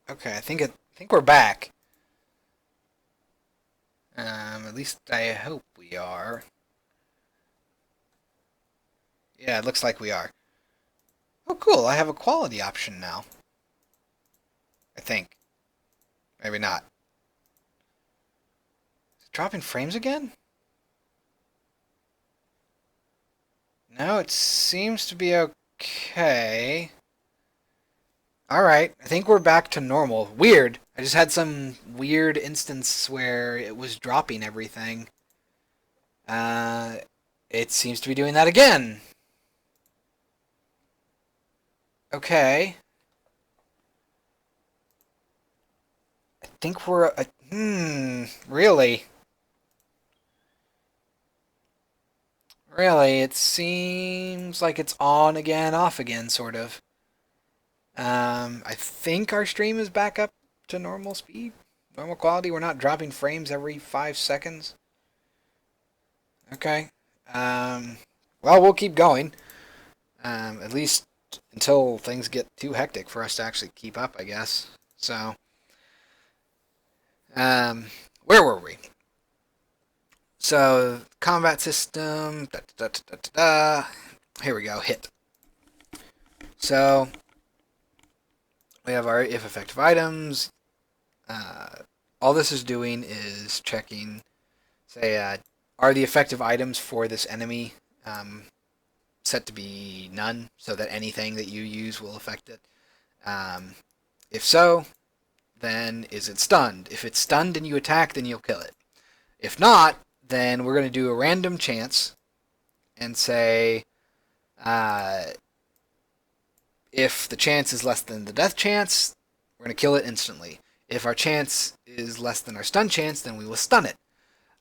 Okay, I think we're back. At least I hope we are. Yeah, it looks like we are. Oh, cool. I have a quality option now. I think. Maybe not. Is it dropping frames again? No, it seems to be okay. Alright, I think we're back to normal. Weird. I just had some weird instance where it was dropping everything. Uh, it seems to be doing that again. Okay. I think we're. Really? Really? It seems like it's on again, off again, sort of. I think our stream is back up to normal speed, normal quality. We're not dropping frames every 5 seconds. Okay. Um, well, we'll keep going. At least until things get too hectic for us to actually keep up, I guess. So, um, where were we? So, combat system. Da, da, da, da, da, da. Here we go. Hit. So, we have our if effective items. Uh, all this is doing is checking, say, are the effective items for this enemy set to be none, so that anything that you use will affect it. Um, if so, then is it stunned? If it's stunned and you attack, then you'll kill it. If not, then we're going to do a random chance and say uh, if the chance is less than the death chance, we're going to kill it instantly. If our chance is less than our stun chance, then we will stun it.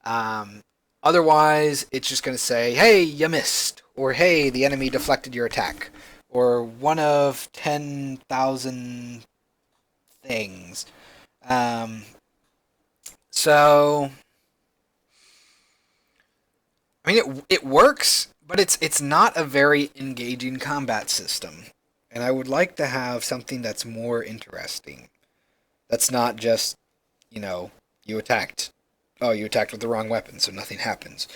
Um, Otherwise, it's just going to say, hey, you missed, or hey, the enemy deflected your attack, or one of 10,000 things. Um, so, I mean, it works, but it's not a very engaging combat system. And I would like to have something that's more interesting. That's not just, you know, you attacked. Oh, you attacked with the wrong weapon, so nothing happens.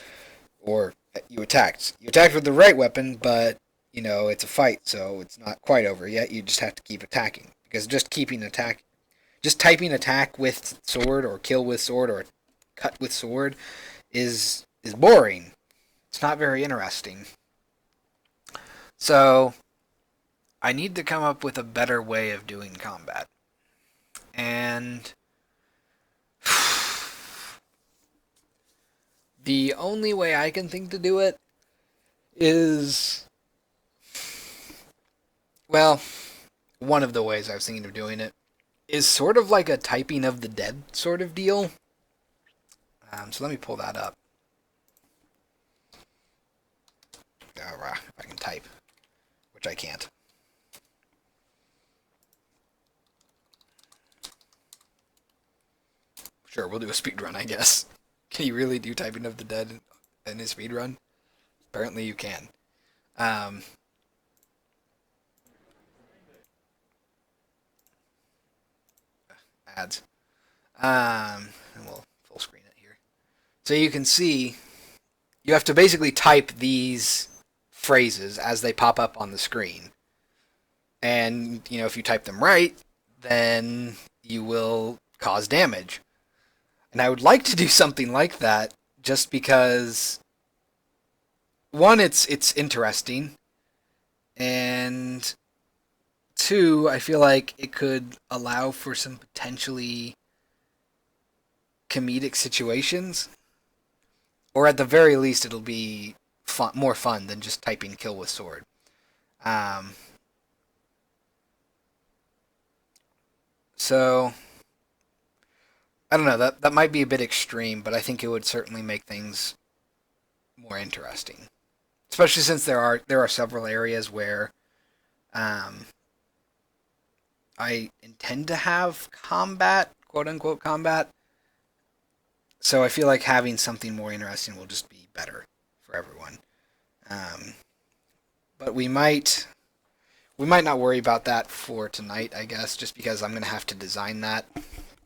Or you attacked. You attacked with the right weapon, but it's a fight, so it's not quite over yet. You just have to keep attacking because just typing attack with sword or kill with sword or cut with sword is boring. It's not very interesting. So I need to come up with a better way of doing combat. And the only way I can think to do it is, well, one of the ways I've seen of doing it is sort of like a typing of the dead sort of deal. So let me pull that up. If I can type, which I can't. Sure, we'll do a speed run, I guess. Can you really do typing of the dead in a speed run? Apparently, you can. Um, Ads. And we'll full screen it here. So you can see you have to basically type these phrases as they pop up on the screen. And, if you type them right, then you will cause damage. And I would like to do something like that just because one, it's interesting, and two, I feel like it could allow for some potentially comedic situations, or at the very least, it'll be more fun than just typing "kill with sword." Um, so I don't know. That might be a bit extreme, but I think it would certainly make things more interesting, especially since there are several areas where um, I intend to have combat, quote unquote combat. So I feel like having something more interesting will just be better for everyone. Um, but we might not worry about that for tonight, I guess, just because I'm going to have to design that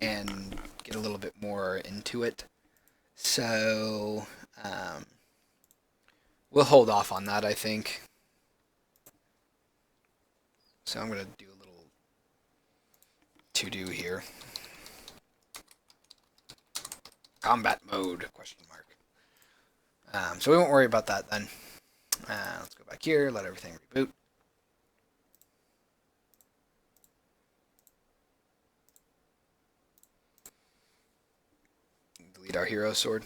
and get a little bit more into it. So, we'll hold off on that, I think. So I'm going to do a little to-do here. Combat mode, question mark. So we won't worry about that then. Let's go back here, let everything reboot. Delete our hero sword.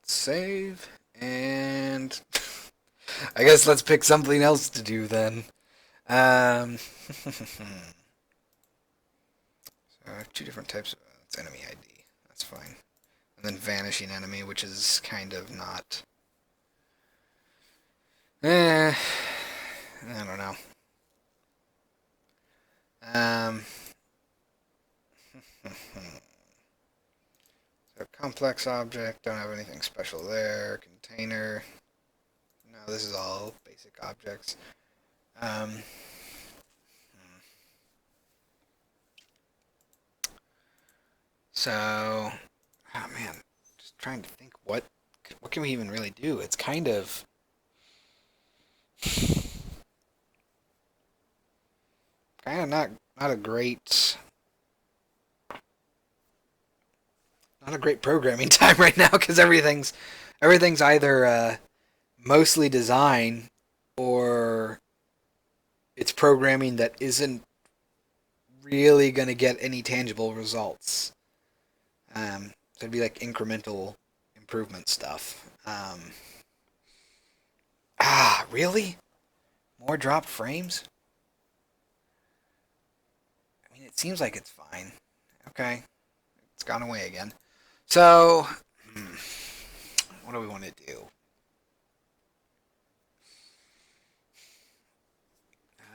Save, and I guess let's pick something else to do then. So two different types of it's enemy ID. That's fine. And then vanishing enemy, which is kind of not. I don't know. So complex object, don't have anything special there. Container. No, this is all basic objects. So, oh man, just trying to think what can we even really do? It's kind of not a great programming time right now because everything's either mostly design or it's programming that isn't really going to get any tangible results. So it'd be like incremental improvement stuff. Really? More dropped frames? I mean, it seems like it's fine. Okay. It's gone away again. So, what do we want to do?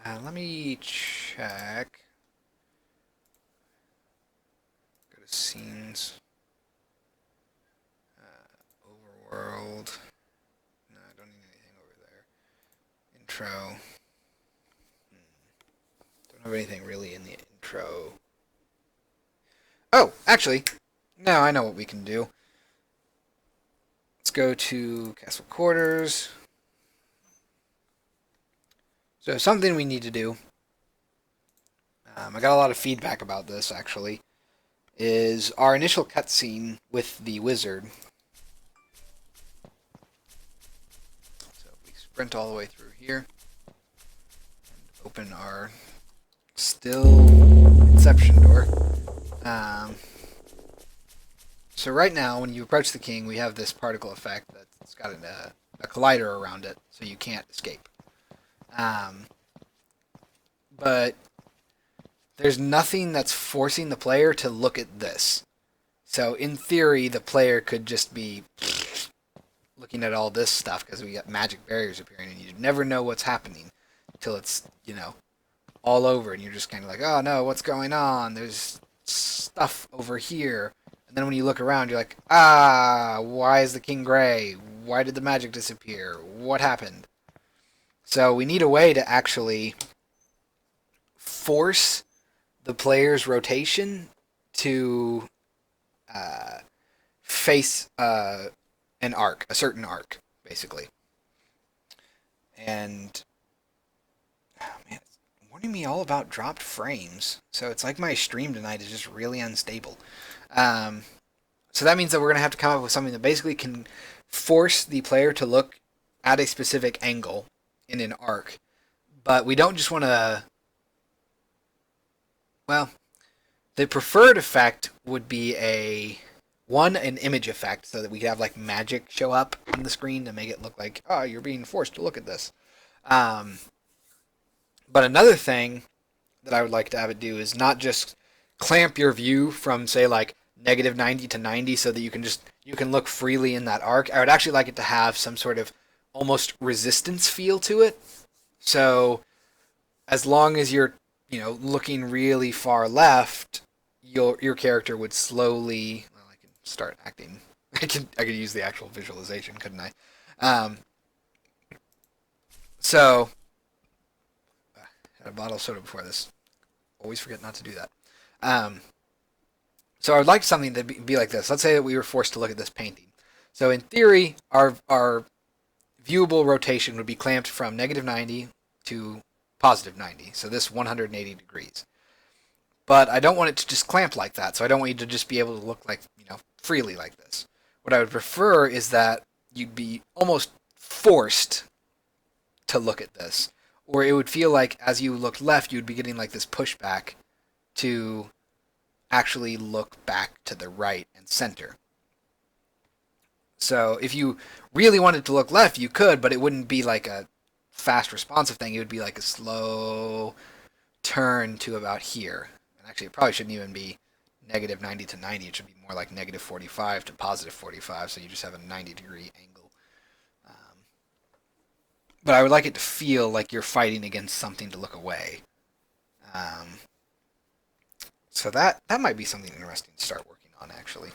Let me check. Go to scenes. Overworld. No, I don't need anything over there. Intro. Don't have anything really in the intro. Oh, actually, no, I know what we can do. Let's go to Castle Quarters. So something we need to do, I got a lot of feedback about this actually, is our initial cutscene with the wizard. So we sprint all the way through here and open our still Inception door. So right now, when you approach the king, we have this particle effect that's got a collider around it, so you can't escape. But there's nothing that's forcing the player to look at this. So in theory, the player could just be looking at all this stuff because we got magic barriers appearing, and you never know what's happening until it's, all over, and you're just kind of like, oh no, what's going on? There's stuff over here. And then when you look around, you're like, why is the king gray? Why did the magic disappear? What happened? So we need a way to actually force the player's rotation to face an arc, a certain arc, basically. And, man, it's warning me all about dropped frames. So it's like my stream tonight is just really unstable. So that means that we're going to have to come up with something that basically can force the player to look at a specific angle in an arc. But we don't just want to... Well, the preferred effect would be an image effect, so that we could have like magic show up on the screen to make it look like, you're being forced to look at this. But another thing that I would like to have it do is not just clamp your view from, say, like -90 to 90 so that you can look freely in that arc. I would actually like it to have some sort of almost resistance feel to it. So as long as you're, looking really far left, your character would slowly, well, I can start acting. I could use the actual visualization, couldn't I? So, I had a bottle of soda before this. Always forget not to do that. Um, so I would like something to be like this. Let's say that we were forced to look at this painting. So in theory, our viewable rotation would be clamped from negative 90 to positive 90. So this 180 degrees. But I don't want it to just clamp like that. So I don't want you to just be able to look like, freely like this. What I would prefer is that you'd be almost forced to look at this. Or it would feel like as you looked left, you'd be getting like this pushback to actually look back to the right and center. So if you really wanted to look left, you could, but it wouldn't be like a fast responsive thing. It would be like a slow turn to about here. And actually, it probably shouldn't even be negative 90 to 90. It should be more like negative 45 to positive 45. So you just have a 90-degree angle. But I would like it to feel like you're fighting against something to look away. Um, so that might be something interesting to start working on, actually.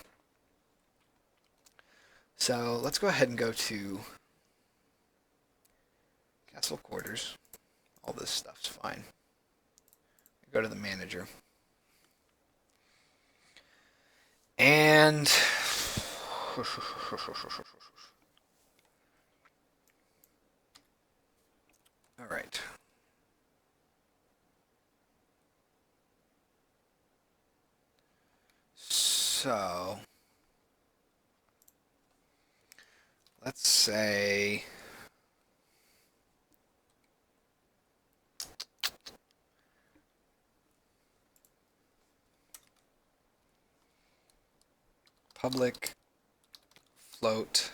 So let's go ahead and go to Castle Quarters. All this stuff's fine. Go to the manager. And all right. So let's say public float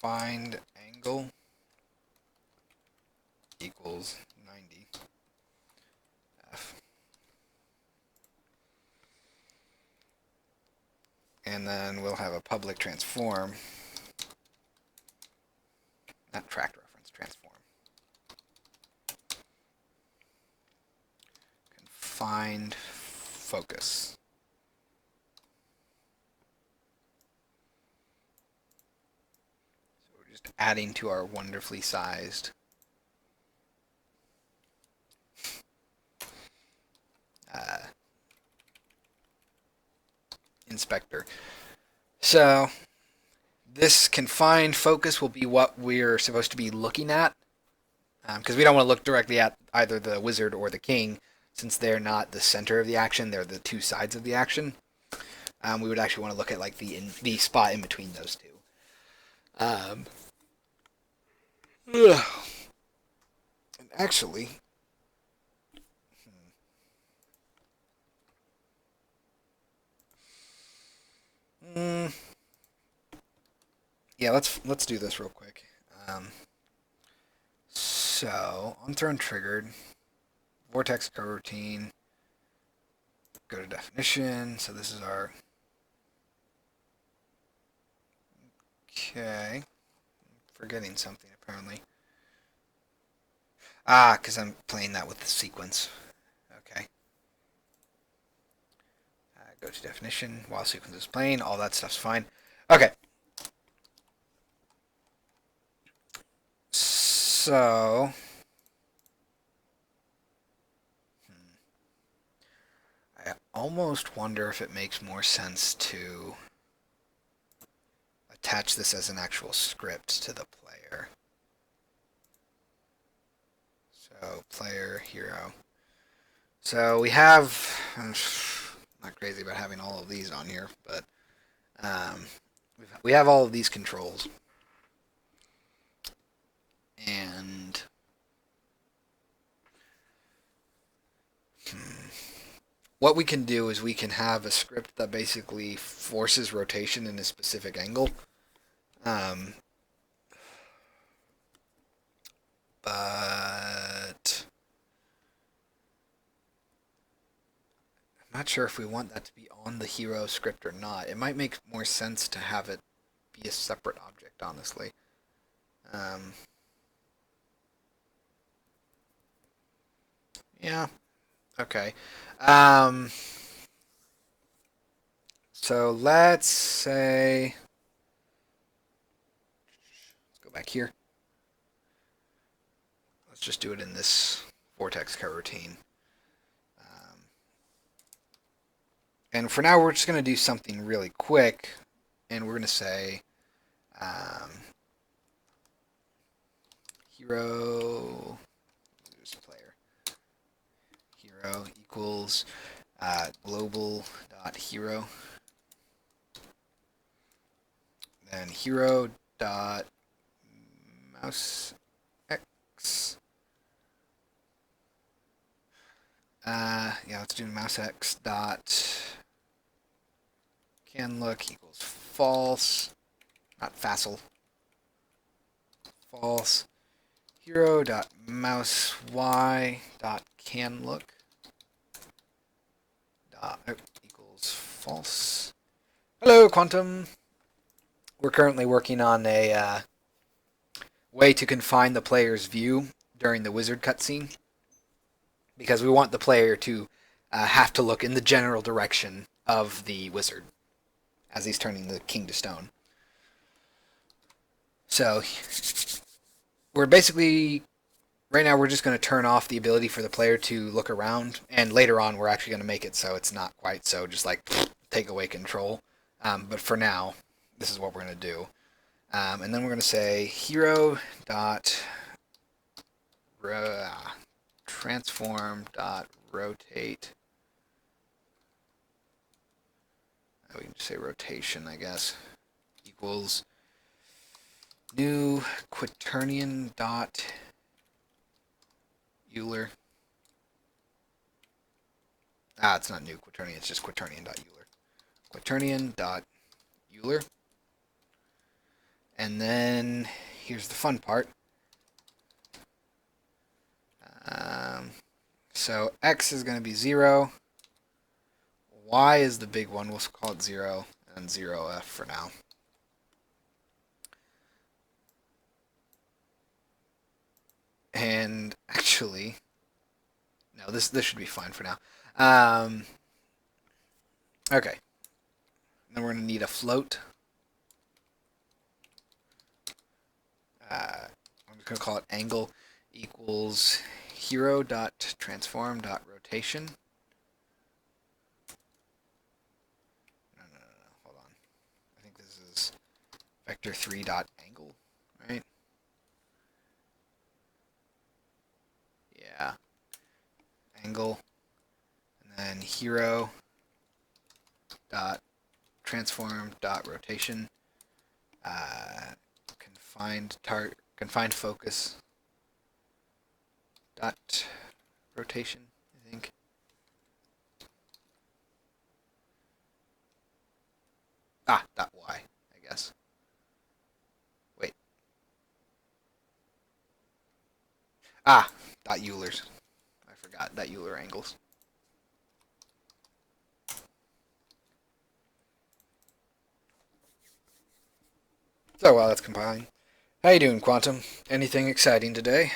confined angle equals 90 f. And then we'll have a public transform, not tracked reference, transform. Confined focus. So we're just adding to our wonderfully sized inspector. So this confined focus will be what we're supposed to be looking at, because we don't want to look directly at either the wizard or the king, since they're not the center of the action; they're the two sides of the action. We would actually want to look at like the spot in between those two. Um, and actually, mm, yeah, let's do this real quick. So on throne triggered, vortex coroutine. Go to definition. So this is our okay. Forgetting something apparently. Because I'm playing that with the sequence. Okay. Go to definition while sequence is playing. All that stuff's fine. Okay. So. I almost wonder if it makes more sense to attach this as an actual script to the player. So, player, hero. So we have, I'm not crazy about having all of these on here, but we have all of these controls. And what we can do is we can have a script that basically forces rotation in a specific angle. But I'm not sure if we want that to be on the hero script or not. It might make more sense to have it be a separate object, honestly. Yeah. Okay. So let's say back here. Let's just do it in this vortex coroutine. And for now, we're just going to do something really quick, and we're going to say hero player hero equals global dot hero, then hero dot mouse x. Yeah, let's do mouse x dot can look equals false, not facile, false. Hero dot mouse y dot can look dot equals false. Hello, Quantum. We're currently working on a way to confine the player's view during the wizard cutscene, because we want the player to have to look in the general direction of the wizard as he's turning the king to stone. So we're basically, right now we're just going to turn off the ability for the player to look around, and later on we're actually going to make it so it's not quite so just like take away control. But for now, this is what we're going to do. And then we're going to say hero dot transform dot rotate. We can just say rotation, I guess, equals new quaternion dot Euler. It's not new quaternion, it's just quaternion dot Euler. Quaternion dot Euler. And then here's the fun part. So x is going to be 0. Y is the big one. We'll call it 0 and 0f for now. And actually, no, this should be fine for now. Okay. Then we're going to need a float. I'm just going to call it angle equals hero dot transform dot rotation. No, hold on. I think this is vector 3 dot angle, right? Yeah. Angle, and then hero dot transform dot rotation. Confined focus dot rotation, I think. Dot y, I guess. Wait. Dot Euler's. I forgot. Dot Euler angles. So while that's compiling, how you doing, Quantum? Anything exciting today?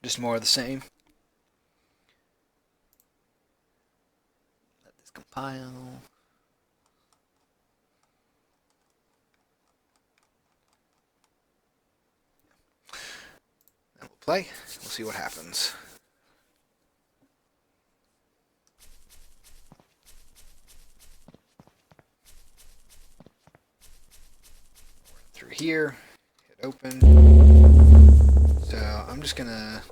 Just more of the same? Let this compile. Then we'll play. We'll see what happens. Through here, hit open. So I'm just gonna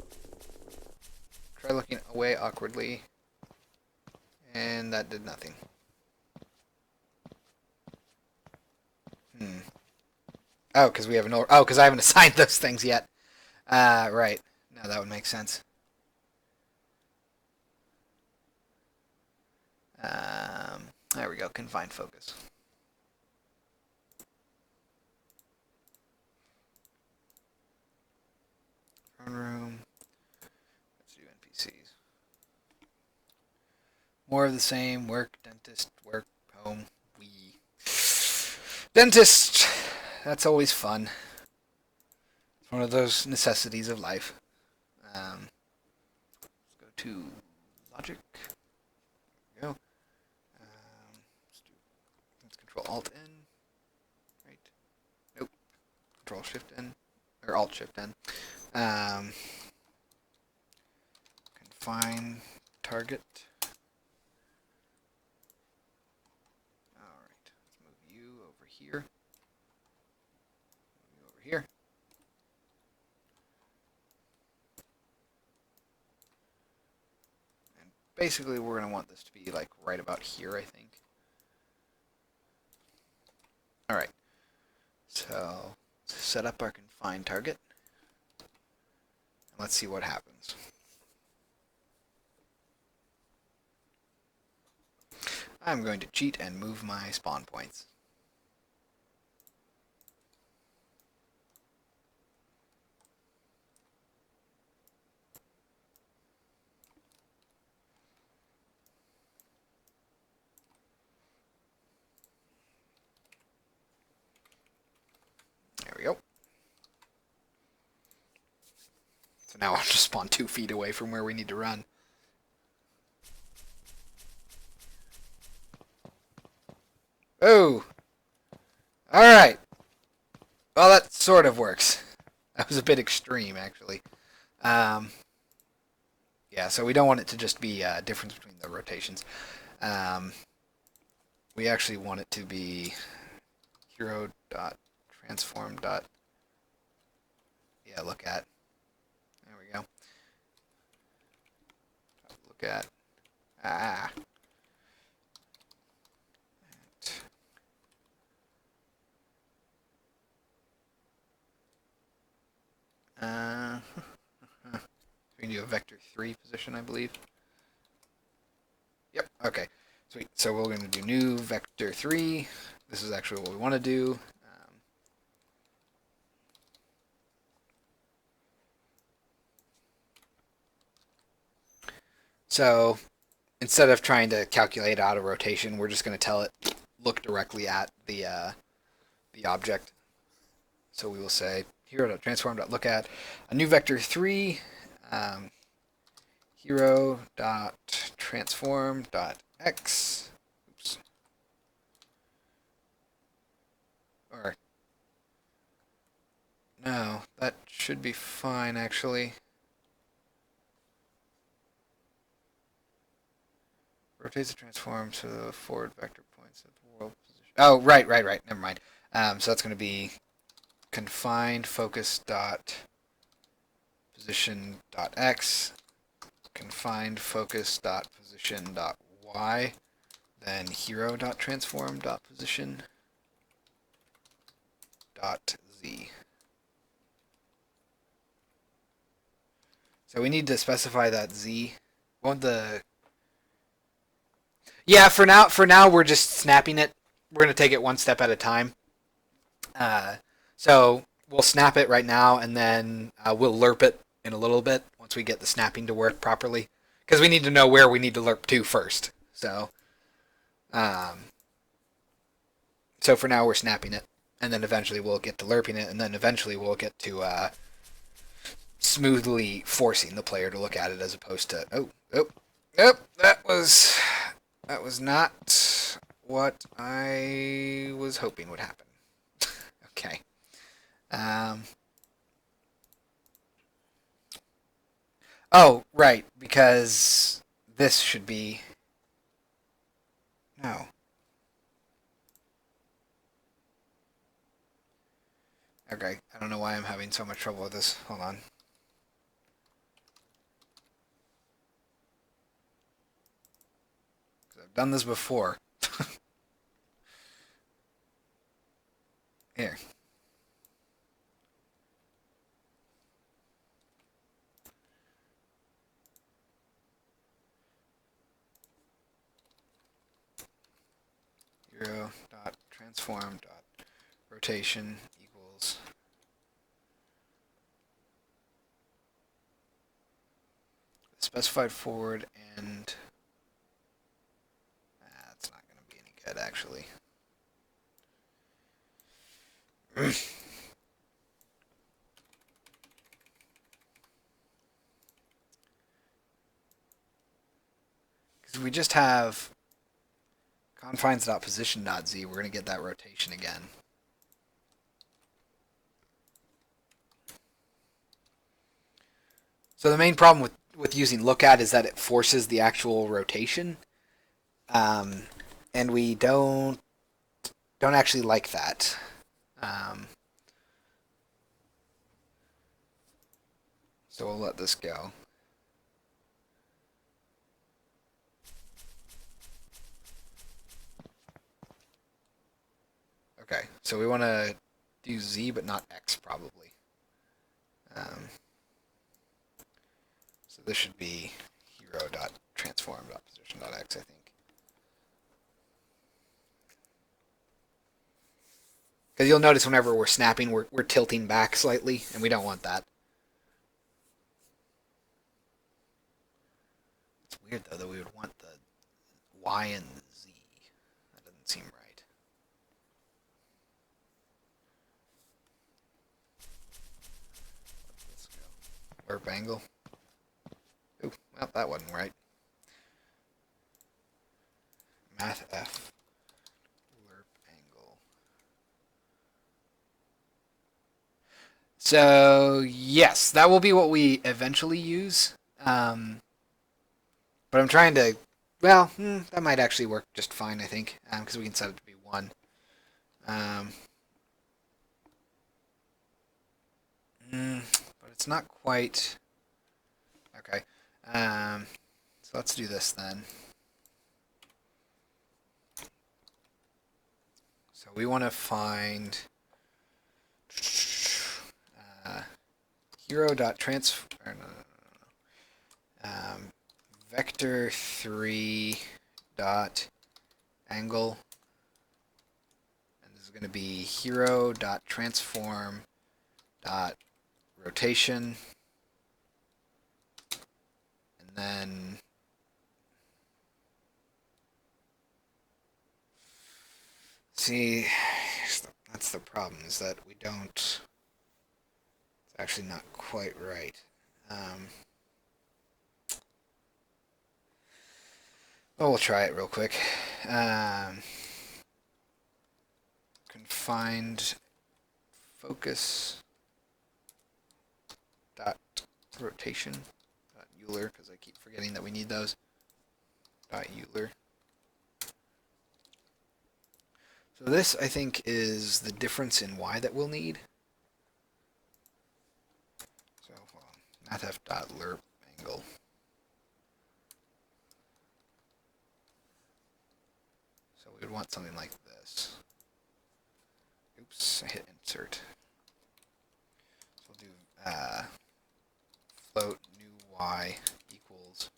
try looking away awkwardly, and that did nothing. Oh, because we have an because I haven't assigned those things yet. Right. No, that would make sense. There we go. Confined focus. Throne room. Let's do NPCs. More of the same. Work, dentist, work, home, we. Dentist! That's always fun. It's one of those necessities of life. Let's go to logic. There we go. Let's Control Alt N. Right. Nope. Control Shift N. or Alt Shift N. Confine target. All right, let's move you over here. Move you over here. And basically, we're going to want this to be like right about here, I think. All right. So set up our confine target. And let's see what happens. I'm going to cheat and move my spawn points. There we go. So now I'll just spawn 2 feet away from where we need to run. Oh! Alright. Well, that sort of works. That was a bit extreme, actually. Yeah, so we don't want it to just be a difference between the rotations. We actually want it to be hero.transform. Yeah, look at. There we go. Look at. Ah. We can do a vector 3 position, I believe. Yep, okay. Sweet. So we're going to do new vector 3. This is actually what we want to do. So instead of trying to calculate out a rotation, we're just going to tell it look directly at the object. So we will say hero.transform.look at a new vector 3 hero.transform.x. Oops. Or no, that should be fine actually. Rotates the transform to the forward vector points at the world position. Oh, right. Never mind. So that's going to be confined focus dot position dot x, confined focus dot position dot y, then hero dot transform dot position dot z. So we need to specify that z. Won't the Yeah, for now we're just snapping it. We're going to take it one step at a time. So we'll snap it right now, and then we'll lerp it in a little bit once we get the snapping to work properly. Because we need to know where we need to lerp to first. So for now we're snapping it, and then eventually we'll get to lerping it, and then eventually we'll get to smoothly forcing the player to look at it as opposed to that was not what I was hoping would happen. Okay. Oh, right, because this should be... No. Okay, I don't know why I'm having so much trouble with this. Hold on. I've done this before. Here. Hero dot transform dot rotation equals specified forward and that's not going to be any good actually. Because we just have confines.position.z, we're going to get that rotation again. So the main problem with using lookat is that it forces the actual rotation, and we don't actually like that. So we'll let this go. Okay, so we want to do Z but not X probably. So this should be hero.transform.position.x, I think. Because you'll notice whenever we're snapping, we're tilting back slightly, and we don't want that. It's weird, though, that we would want the Y and the Z. That doesn't seem right. Let's go. Warp angle. Ooh, well, that wasn't right. Math F. Warp angle. So, yes, that will be what we eventually use. But I'm trying to, well, that might actually work just fine, I think, because we can set it to be 1. But it's not quite, okay. So let's do this then. So we want to find hero.transform, vector 3 dot angle, and this is going to be hero.transform dot rotation, and then see, that's the problem, is that we don't, it's actually not quite right. Well, we'll try it real quick. Confined focus dot rotation dot Euler, because I keep forgetting that we need those. Dot Euler. So this, I think, is the difference in Y that we'll need. So hold on. mathf dot lerp angle. So we would want something like this. Oops, I hit insert. So we'll do float new Y equals,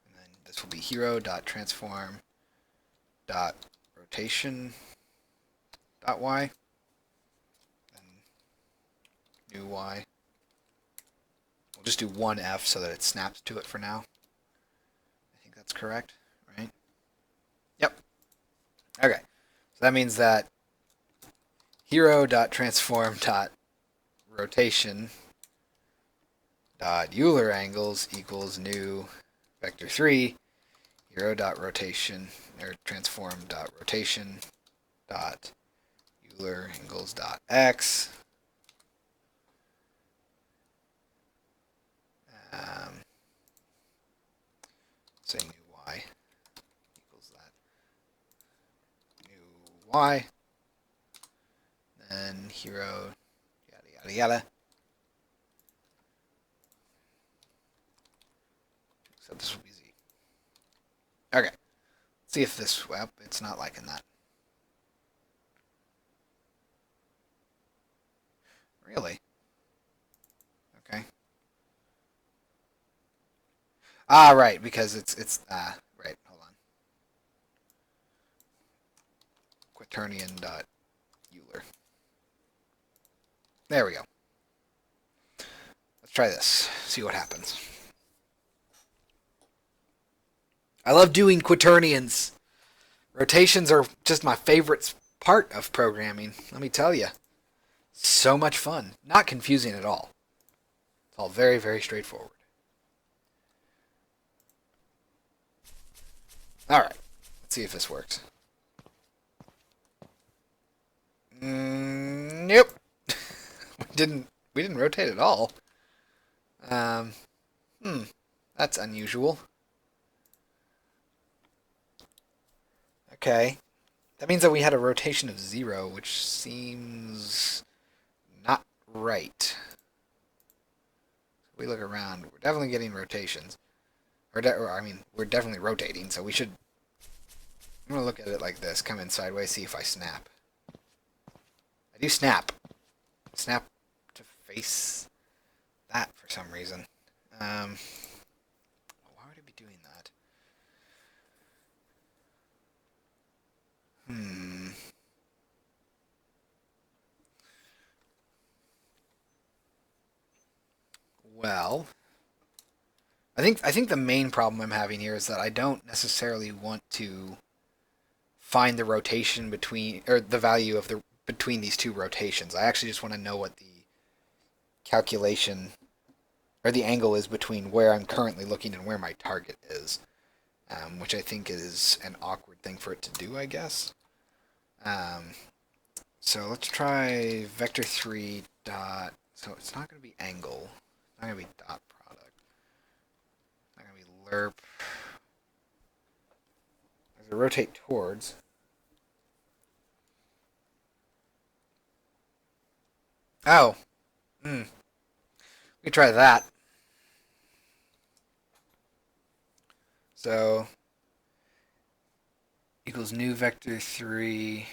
and then this will be hero dot transform dot rotation dot Y, and new Y. We'll just do 1F so that it snaps to it for now. I think that's correct, right? Yep. Okay. So that means that hero.transform.rotation dot Euler angles equals new vector 3 hero.rotation or transform.rotation dot Euler angles dot x. Say new y equals that. New y. Then hero, yada yada yada. So this will be z. Okay. Let's see if this, well, it's not liking that. Really? Okay. Ah, right, because it's right, hold on. Quaternion dot Euler. There we go. Let's try this, see what happens. I love doing quaternions. Rotations are just my favorite part of programming, let me tell you. So much fun. Not confusing at all. It's all very, very straightforward. Alright, let's see if this works. Nope. we didn't rotate at all. Um, that's unusual. Okay. That means that we had a rotation of 0, which seems not right. If we look around, we're definitely getting rotations. I mean, we're definitely rotating, so we should... I'm going to look at it like this. Come in sideways, see if I snap. I do snap. Snap to face that for some reason. Why would it be doing that? Well, I think the main problem I'm having here is that I don't necessarily want to find the rotation between, or the value of the between these two rotations. I actually just want to know what the calculation or the angle is between where I'm currently looking and where my target is, which I think is an awkward thing for it to do, I guess. So let's try vector 3 dot. So it's not going to be angle. It's not going to be dot product. It's not going to be lerp. As I rotate towards. Oh. We try that. So equals new vector 3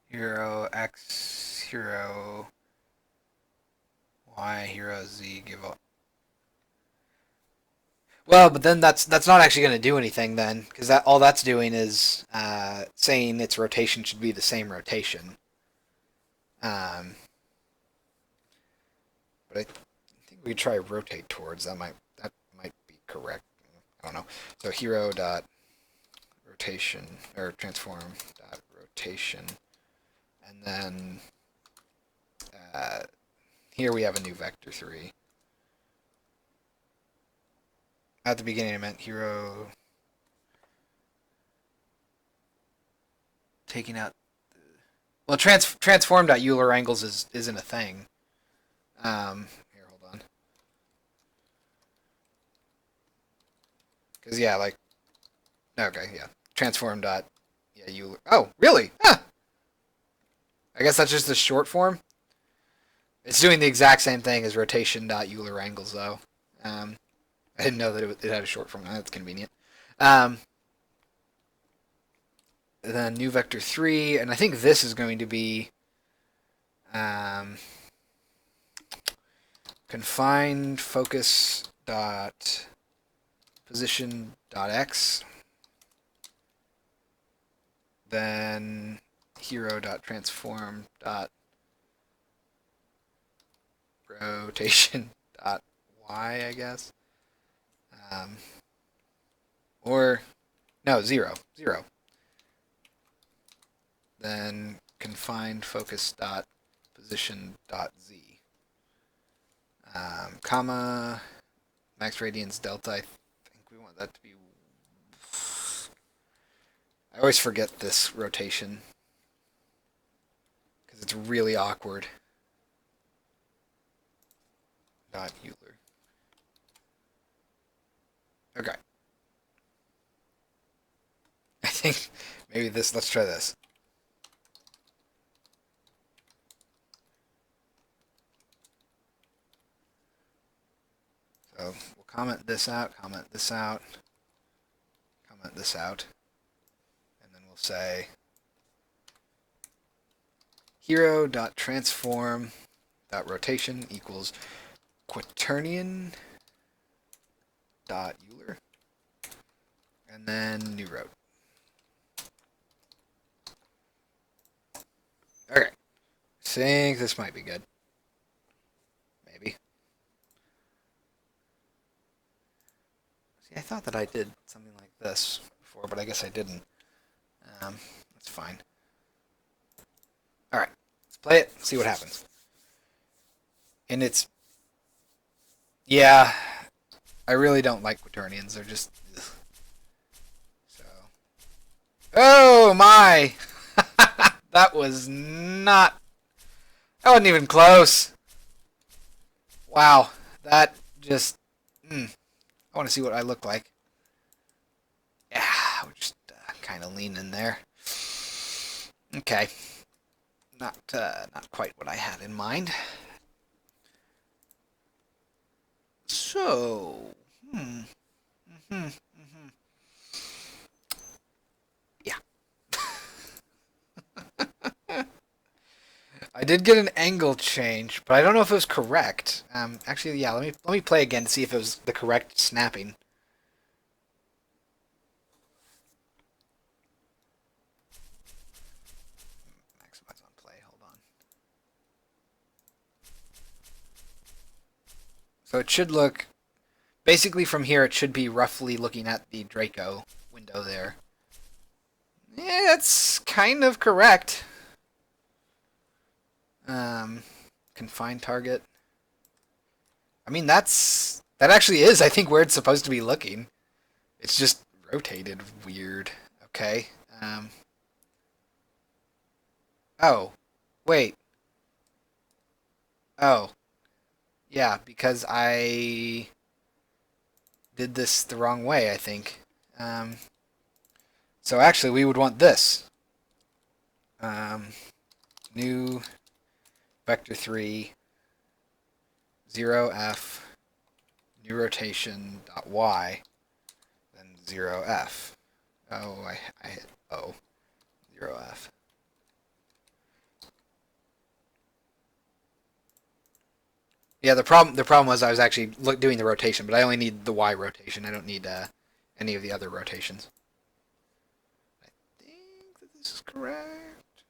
hero x hero y hero z give up. Well, but then that's not actually going to do anything then, because that all that's doing is saying its rotation should be the same rotation. But I think we could try rotate towards. That might be correct. I don't know. So hero dot rotation or transform dot rotation, and then here we have a new vector 3. At the beginning I meant hero taking out the, well, transform dot Euler angles isn't a thing. Here, hold on. Because yeah, like, okay, yeah, transform dot, yeah, Euler. Oh, really? Huh. I guess that's just the short form. It's doing the exact same thing as rotation dot Euler angles, though. I didn't know that it had a short form. That's convenient. Then new vector 3, and I think this is going to be confined focus dot position dot x, then hero dot transform dot rotation dot y, I guess. Or no, 0. Then confined focus dot position dot z. Comma max radians delta. I think we want that to be. I always forget this rotation because it's really awkward. Dot Euler. Okay. I think maybe this. Let's try this. So we'll comment this out, comment this out, comment this out, and then we'll say hero.transform.rotation equals quaternion dot Euler, and then new rote. Okay, I think this might be good. Maybe. See, I thought that I did something like this before, but I guess I didn't. That's fine. All right, let's play it. See what happens. And it's, yeah, I really don't like quaternions. They're just, ugh. So, oh my, that was not. That wasn't even close. Wow, that just, I want to see what I look like. Yeah, we're just kind of leaning there. Okay, not quite what I had in mind. So, hmm, yeah. I did get an angle change, but I don't know if it was correct. Actually, yeah. Let me play again to see if it was the correct snapping. Maximize on play. Hold on. So it should look basically from here. It should be roughly looking at the Draco window there. Yeah, that's kind of correct. Confined target. I mean, that actually is, I think, where it's supposed to be looking. It's just rotated weird. Okay. Oh, wait. Oh, yeah, because I did this the wrong way, I think. So actually, we would want this. New vector 3 0f new rotation dot y then 0f. Oh, I hit O 0f. Yeah, the problem was I was actually doing the rotation, but I only need the y rotation. I don't need any of the other rotations. I think that this is correct.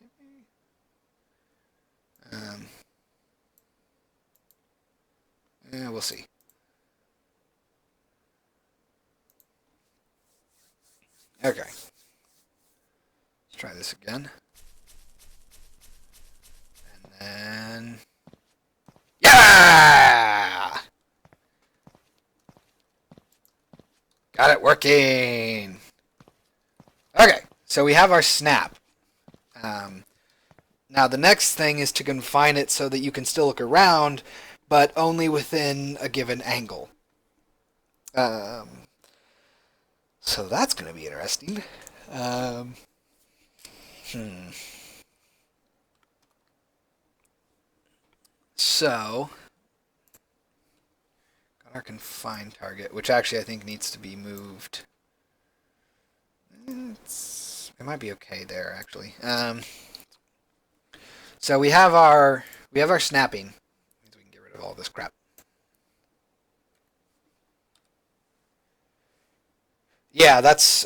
Maybe. Yeah, we'll see. Okay. Let's try this again. And then... Yeah! Got it working! Okay, so we have our snap. Now the next thing is to confine it so that you can still look around, but only within a given angle. So that's going to be interesting. So, got our confined target, which actually I think needs to be moved. It might be okay there actually. So we have our snapping. Means we can get rid of all this crap. Yeah, that's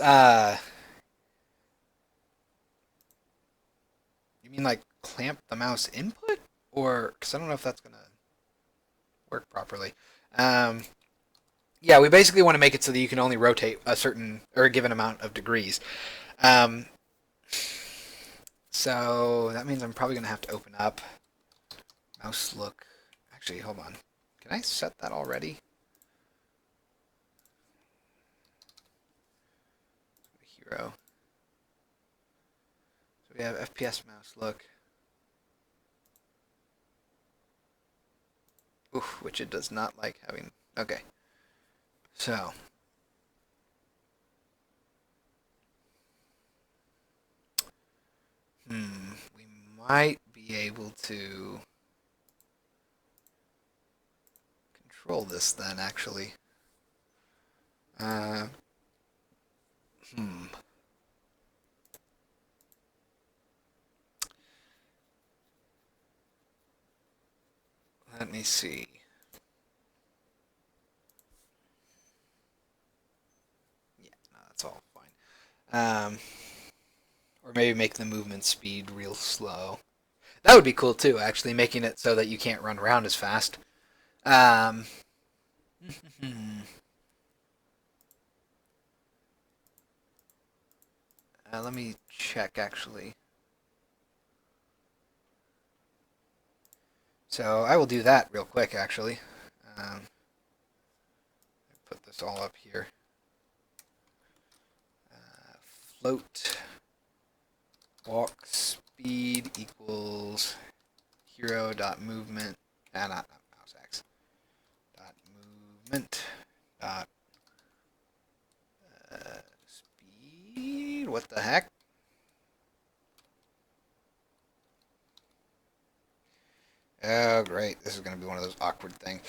you mean like clamp the mouse input, or because I don't know if that's gonna work properly. Yeah, we basically want to make it so that you can only rotate a certain or a given amount of degrees. Um, so that means I'm probably gonna have to open up mouse look. Actually, hold on. Can I set that already? Hero. So we have FPS mouse look. Oof, which it does not like having. Okay. So. We might be able to control this then, actually. Uh, Let me see. Yeah, no, that's all fine. Or maybe make the movement speed real slow. That would be cool too, actually, making it so that you can't run around as fast. Um, Let me check, actually. So I will do that real quick, actually. Put this all up here. Float walk speed equals hero dot movement. Not mouse x dot movement dot speed. What the heck? Oh, great. This is going to be one of those awkward things.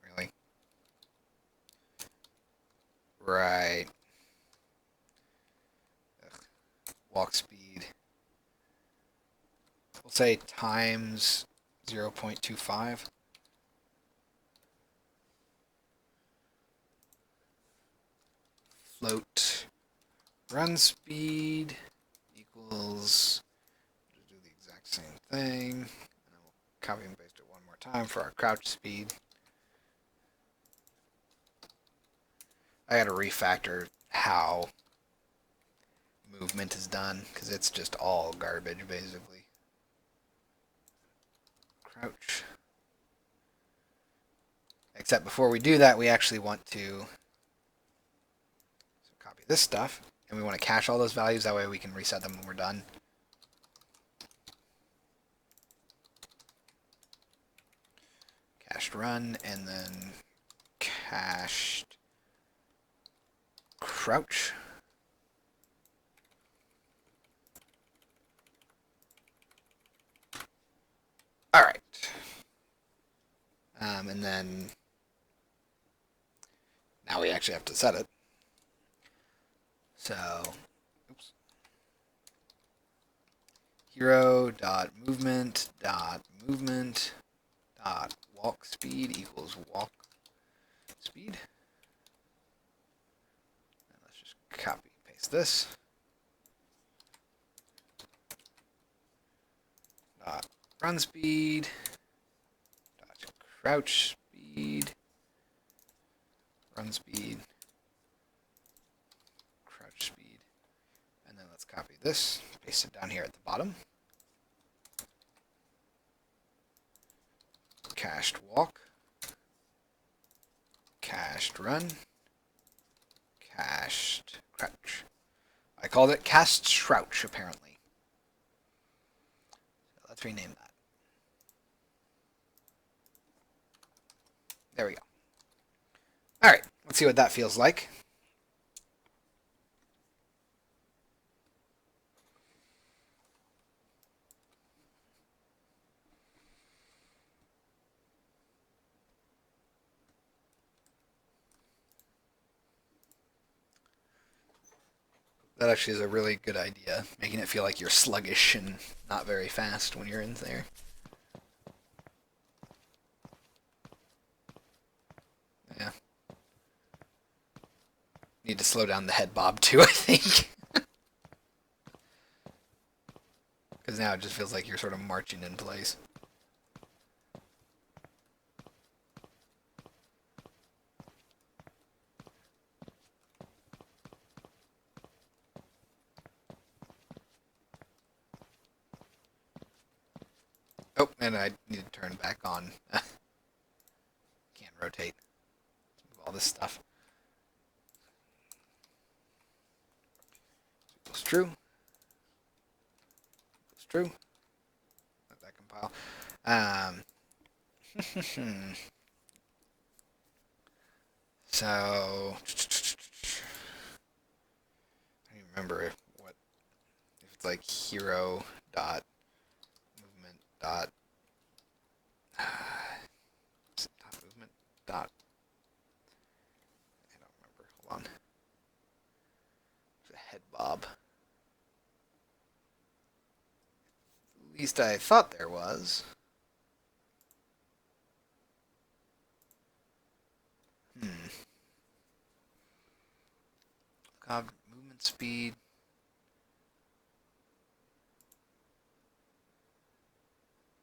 Really? Right. Ugh. Walk speed. We'll say times 0.25. Float run speed equals, do the exact same thing, and then we'll copy and paste it one more time for our crouch speed. I gotta refactor how movement is done, because it's just all garbage, basically. Crouch. Except before we do that, we actually want to copy this stuff, and we want to cache all those values, that way we can reset them when we're done. Cached run, and then cached crouch. Alright. And then now we actually have to set it. So, oops. Hero dot movement dot walk speed equals walk speed. And let's just copy and paste this. Dot run speed dot crouch speed, run speed, crouch speed, and then let's copy this, paste it down here at the bottom. Cached walk, cached run, cached crouch. I called it cached crouch, apparently. So let's rename that. There we go. Alright, let's see what that feels like. That actually is a really good idea, making it feel like you're sluggish and not very fast when you're in there. Yeah. Need to slow down the head bob too, I think. Because now it just feels like you're sort of marching in place. Oh, and I need to turn back on. Can't rotate. Move all this stuff. Equals true. Equals true. Let that compile. So, I don't remember what, if it's like hero dot movement dot movement dot, I don't remember. Hold on. It's a head bob. At least I thought there was. Movement speed.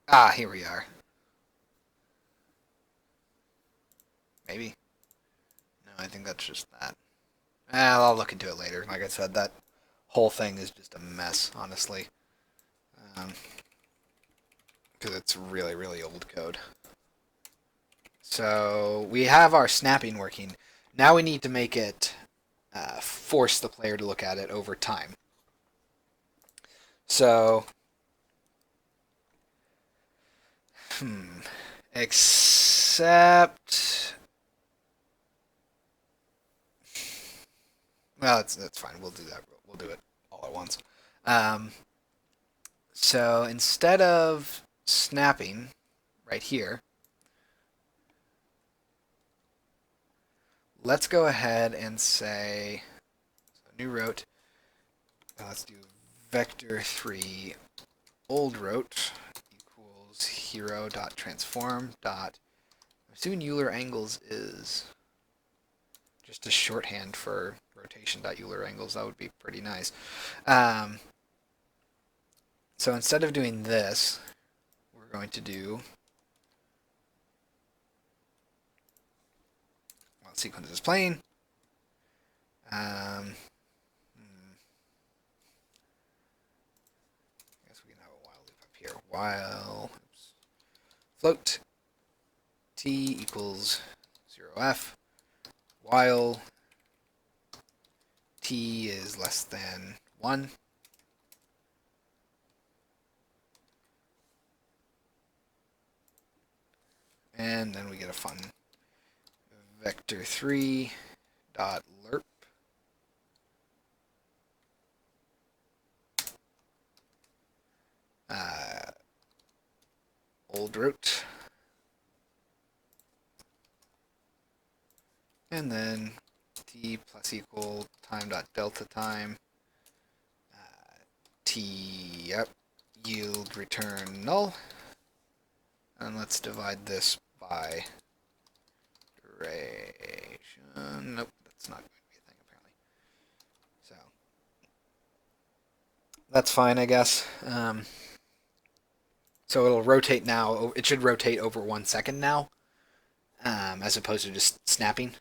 Ah, here we are. Maybe. No, I think that's just that. I'll look into it later. Like I said, that whole thing is just a mess, honestly. Because it's really, really old code. So we have our snapping working. Now we need to make it force the player to look at it over time. So Except, well, that's fine. We'll do that. We'll do it all at once. Um, so instead of snapping right here, let's go ahead and say so new rote. Let's do vector 3 old rote equals hero dot transform dot. I'm assuming Euler angles is just a shorthand for rotation dot Euler angles. That would be pretty nice. So instead of doing this, we're going to do while sequence is playing. I guess we can have a while loop up here. While float t equals 0f, while t is less than 1. And then we get a fun vector 3 dot lerp old root, and then t plus equal time dot delta time t yield return null, and let's divide this by duration. Nope, that's not going to be a thing apparently. So that's fine, I guess. So it'll rotate now. It should rotate over 1 second now, as opposed to just snapping.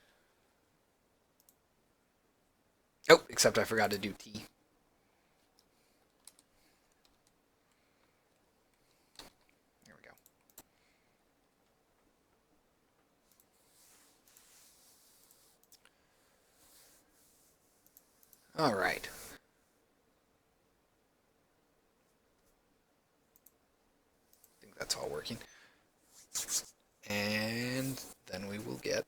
Oh, except I forgot to do t. There we go. All right. I think that's all working. And then we will get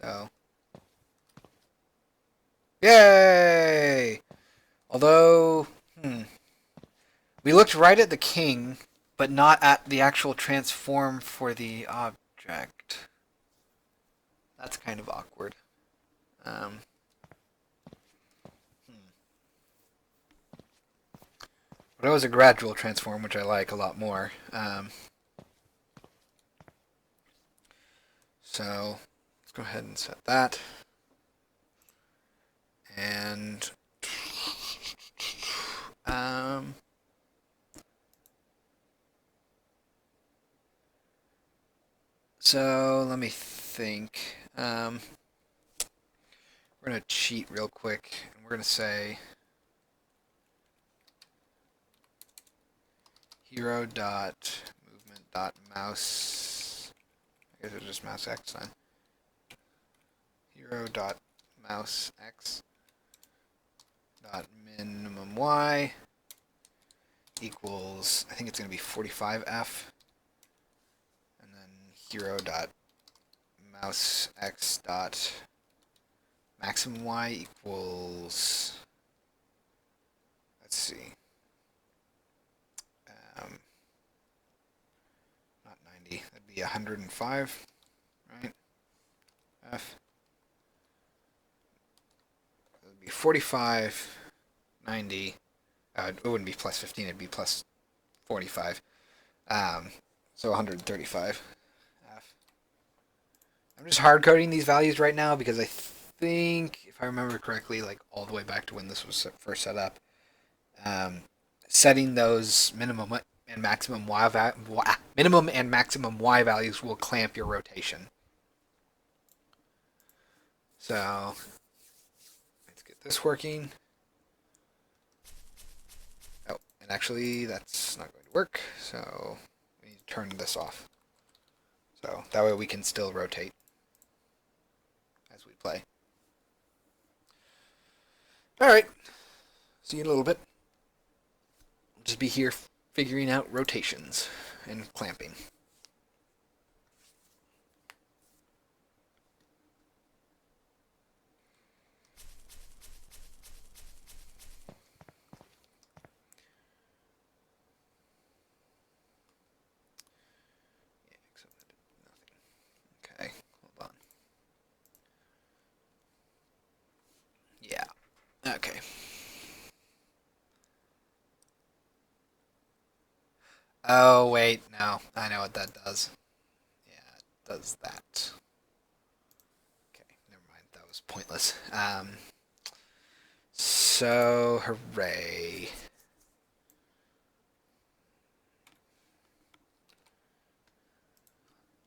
so. Yay! Although, we looked right at the king, but not at the actual transform for the object. That's kind of awkward. But it was a gradual transform, which I like a lot more. So let's go ahead and set that. And so let me think. We're going to cheat real quick, and we're going to say hero dot movement dot mouse. I guess it's just mouse x then. Hero dot mouse x dot minimum y equals, I think it's going to be 45f, and then hero dot mouse x dot maximum y equals, let's see, not 90, that'd be 105, right? F. It would be 45, 90. It wouldn't be plus 15, it'd be plus 45. So 135. F. I'm just hard coding these values right now because I think, if I remember correctly, like all the way back to when this was first set up, setting those minimum and maximum y values will clamp your rotation. So let's get this working. Oh, and actually that's not going to work. So we need to turn this off. So that way we can still rotate as we play. All right. See you in a little bit. just be here figuring out rotations and clamping. Okay, hold on. Yeah, okay. Oh, wait, no. I know what that does. Yeah, it does that. Okay, never mind. That was pointless. So, hooray.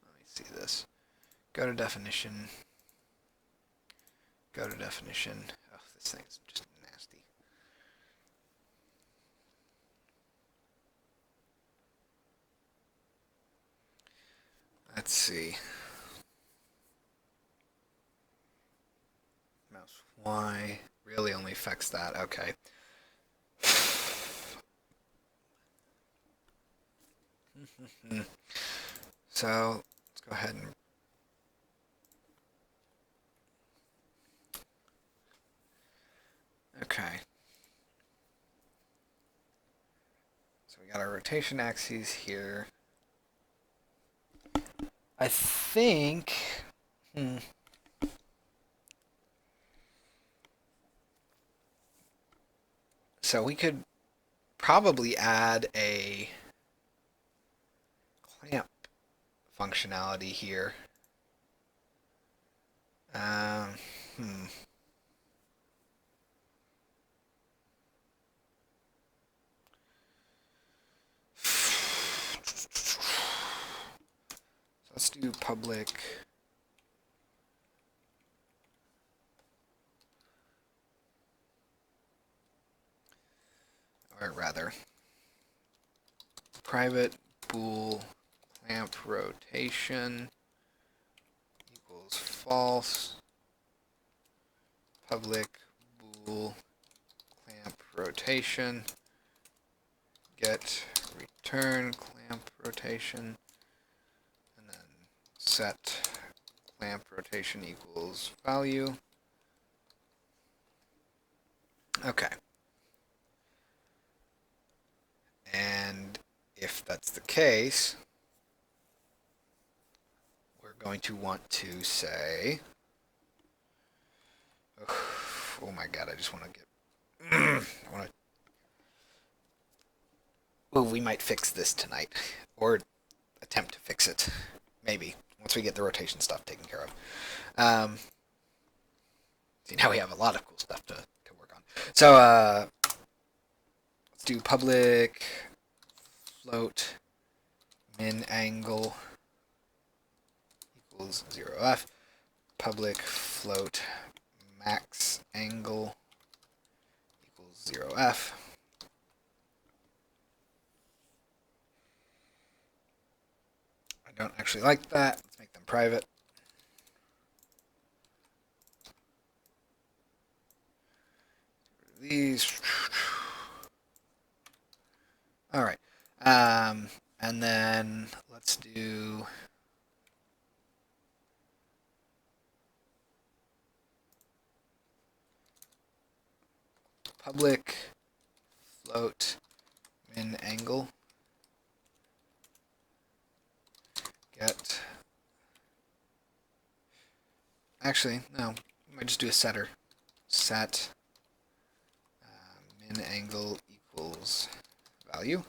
Let me see this. Go to definition. Go to definition. Oh, this thing's just nasty. Let's see. Mouse Y really only affects that. Okay. So let's go ahead and okay. So we got our rotation axes here. I think. So we could probably add a clamp functionality here. Um, hmm. So let's do public. Or rather, private bool clamp rotation equals false. Public bool clamp rotation get return clamp rotation, and then set clamp rotation equals value. Okay. And if that's the case, we're going to want to say, oh my god, I just want to get, I want to, well, we might fix this tonight, or attempt to fix it, maybe, once we get the rotation stuff taken care of. See, now we have a lot of cool stuff to work on. So, let's do public float min angle equals 0f. Public float max angle equals 0f. I don't actually like that. Let's make them private. These. All right. And then let's do public float min angle get. Actually, no. I might just do a setter. Set min angle equals value.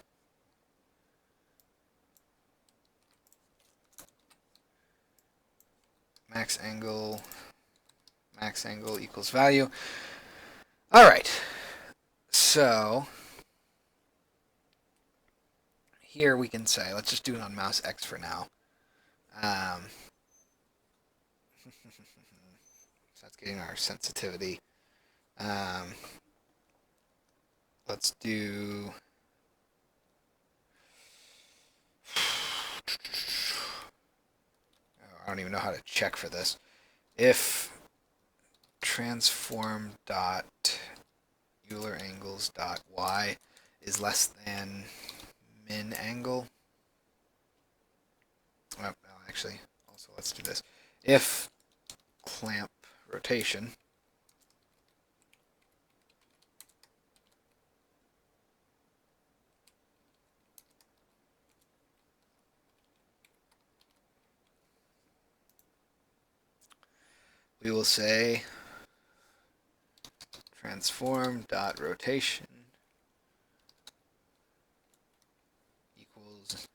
Max angle equals value. All right. So here we can say, let's just do it on mouse X for now. So that's getting our sensitivity. Let's do. I don't even know how to check for this. If transform dot Euler angles dot y is less than min angle. Oh, no, actually, also let's do this. If clamp rotation we will say transform dot rotation equals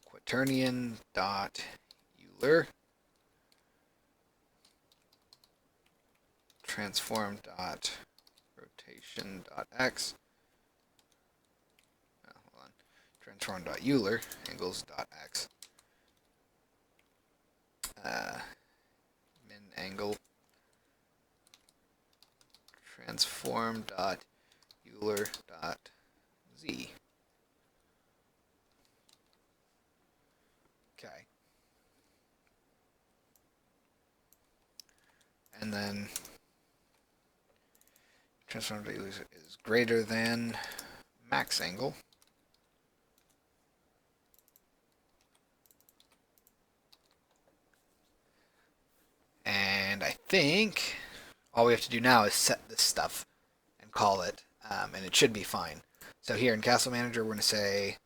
quaternion dot Euler transform dot rotation dot x. Oh, hold on. Transform dot Euler angles dot x. Min angle transform dot Euler dot z. Okay. And then transform dot Euler is greater than max angle. And I think all we have to do now is set this stuff and call it, and it should be fine. So here in Castle Manager, we're going to say,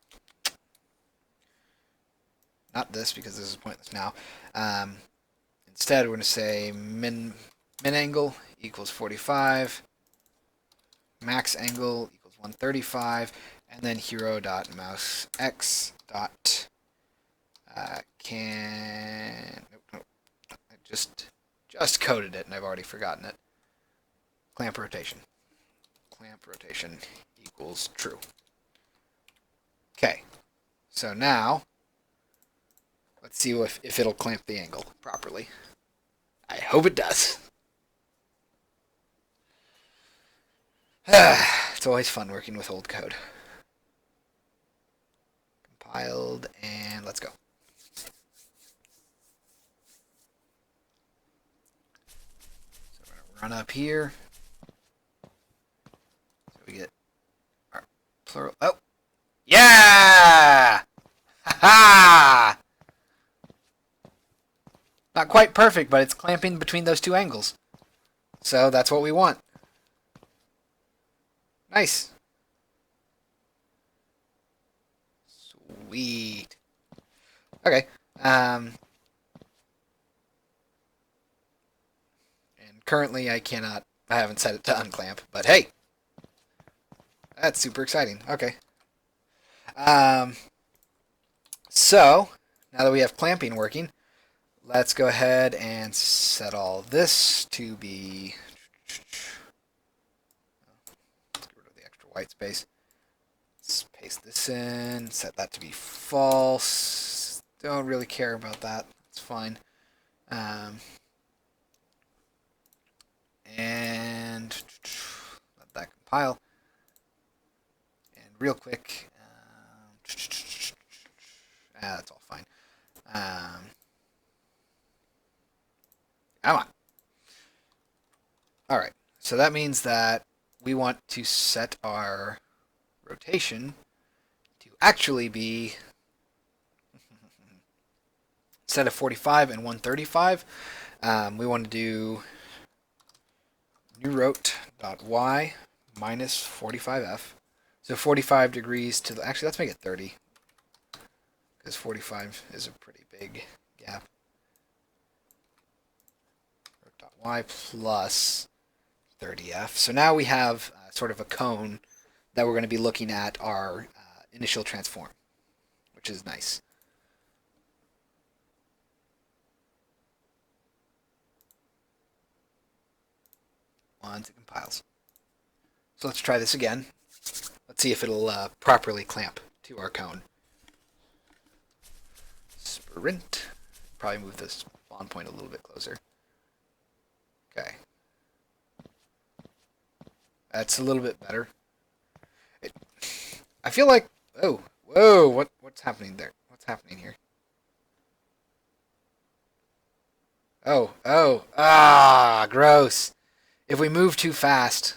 not this because this is pointless now. Instead, we're going to say min angle equals 45, max angle equals 135, and then hero dot mouse x dot nope, I just coded it and I've already forgotten it. Clamp rotation. Clamp rotation equals true. Okay, so now let's see if it'll clamp the angle properly. I hope it does. It's always fun working with old code. Compiled, and let's go. So we're going to run up here. So we get our plural. Oh! Yeah! Ha ha! Not quite perfect, but it's clamping between those two angles. So that's what we want. Nice. Sweet. Okay. And currently I haven't set it to unclamp, but hey. That's super exciting. Okay. So, now that we have clamping working, let's go ahead and set all this to be... Let's get rid of the extra white space. Let's paste this in, set that to be false. Don't really care about that. It's fine. And let that compile. And real quick, that's all fine. Come on. Alright, so that means that we want to set our rotation to actually be instead of 45 and 135, we want to do new rot.y minus 45f. So 45 degrees to the... Actually, let's make it 30. Because 45 is a pretty big gap. Rot.y plus 30f. So now we have sort of a cone that we're going to be looking at our initial transform, which is nice. Once it compiles. So let's try this again. Let's see if it'll properly clamp to our cone. Sprint. Probably move this spawn point a little bit closer. Okay. That's a little bit better. I feel like... Oh, whoa, what's happening there? What's happening here? Oh, gross. If we move too fast,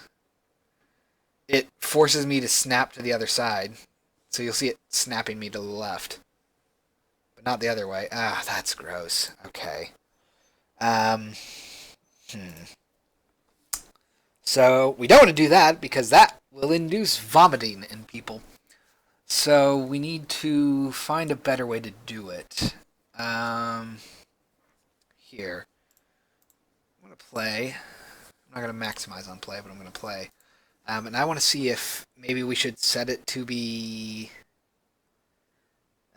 it forces me to snap to the other side. So you'll see it snapping me to the left. But not the other way. Ah, that's gross. Okay. Um, hmm. So we don't want to do that because that will induce vomiting in people. So we need to find a better way to do it. Here. I'm going to play. I'm not going to maximize on play, but I'm going to play. And I want to see if maybe we should set it to be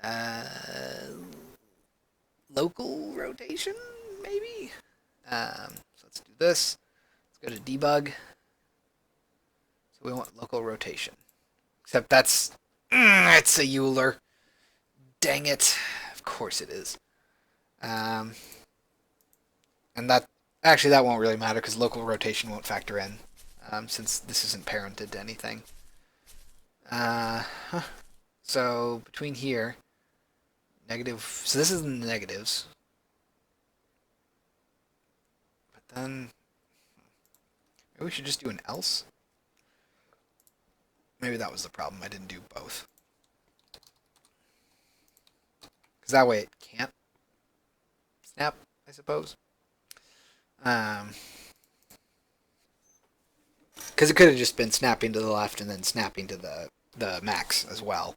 uh, local rotation, maybe? So let's do this. Let's go to debug. So we want local rotation. Except that's... it's a Euler. Dang it. Of course it is. And that... Actually, that won't really matter because local rotation won't factor in. Since this isn't parented to anything. So between here, negative. So this is the negatives. But then maybe we should just do an else. Maybe that was the problem. I didn't do both. Because that way it can't snap, I suppose. Because it could have just been snapping to the left and then snapping to the max as well.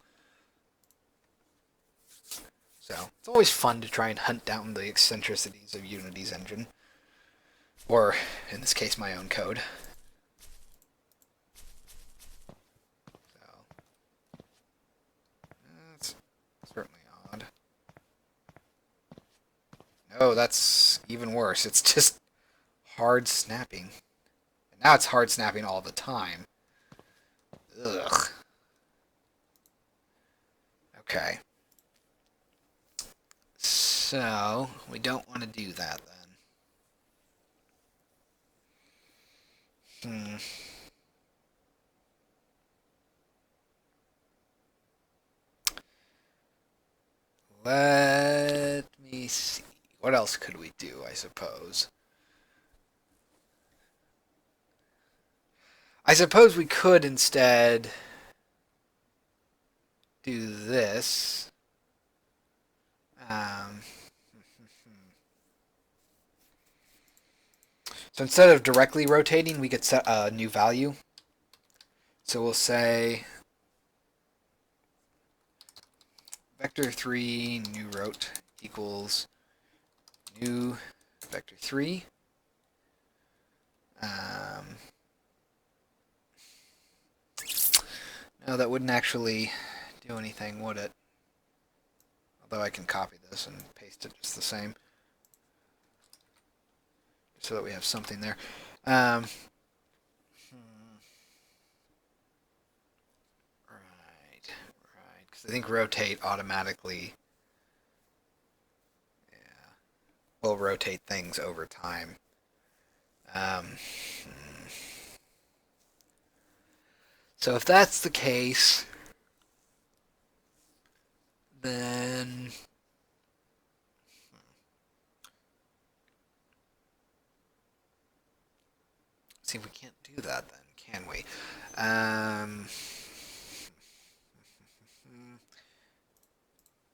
So it's always fun to try and hunt down the eccentricities of Unity's engine. Or, in this case, my own code. So, that's certainly odd. No, that's even worse. It's just hard snapping. And now it's hard snapping all the time. Ugh. Okay. So, we don't want to do that then. Let me see. What else could we do, I suppose? I suppose we could instead do this. So instead of directly rotating, we could set a new value. So we'll say vector 3 new rot equals new vector 3. No, that wouldn't actually do anything, would it? Although I can copy this and paste it just the same. So that we have something there. Right. Because I think rotate automatically will rotate things over time. So if that's the case, then see if we can't do that then, can we?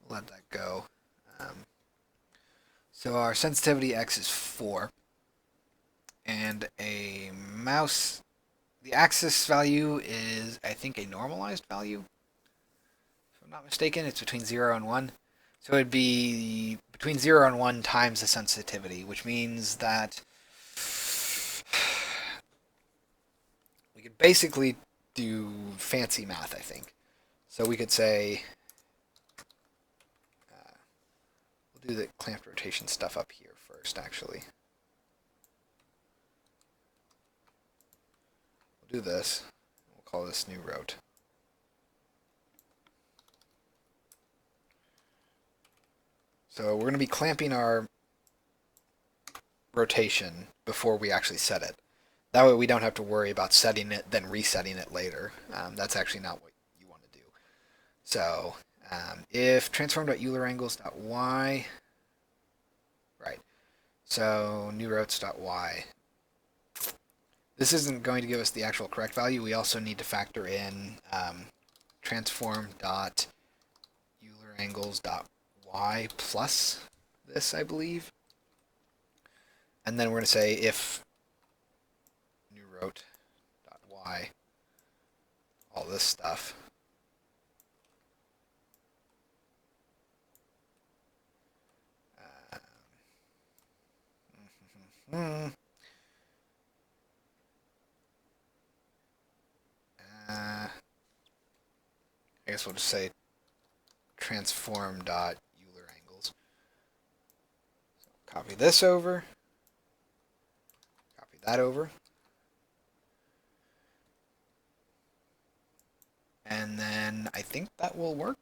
Let that go. So our sensitivity X is 4. And a mouse, the axis value is, I think, a normalized value. If I'm not mistaken, it's between 0 and 1. So it'd be between 0 and 1 times the sensitivity, which means that we could basically do fancy math, I think. So we could say, we'll do the clamped rotation stuff up here first, actually. We'll do this. We'll call this new rot. So we're going to be clamping our rotation before we actually set it. That way we don't have to worry about setting it, then resetting it later. That's actually not what you want to do. So if transform.eulerangles.y, right, so new rots.y, this isn't going to give us the actual correct value. We also need to factor in transform dot Euler angles dot y plus this, I believe. And then we're going to say if new rote dot y, all this stuff. I guess we'll just say transform dot Euler angles. So copy this over. Copy that over. And then I think that will work.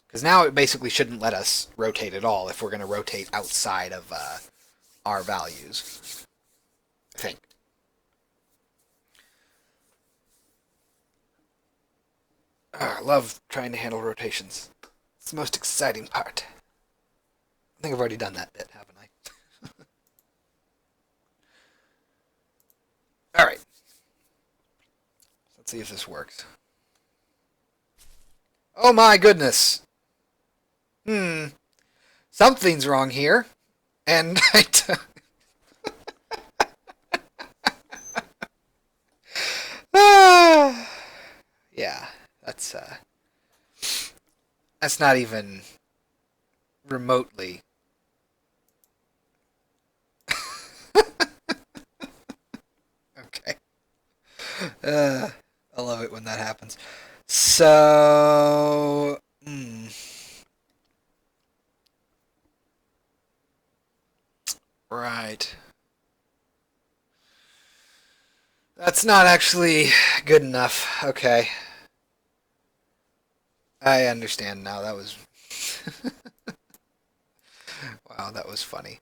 Because now it basically shouldn't let us rotate at all if we're going to rotate outside of our values. I think. I love trying to handle rotations. It's the most exciting part. I think I've already done that bit, haven't I? Alright. Let's see if this works. Oh my goodness! Something's wrong here. And yeah, that's not even remotely. Okay. I love it when that happens. So, right. That's not actually good enough. Okay. I understand now. That was... wow, that was funny.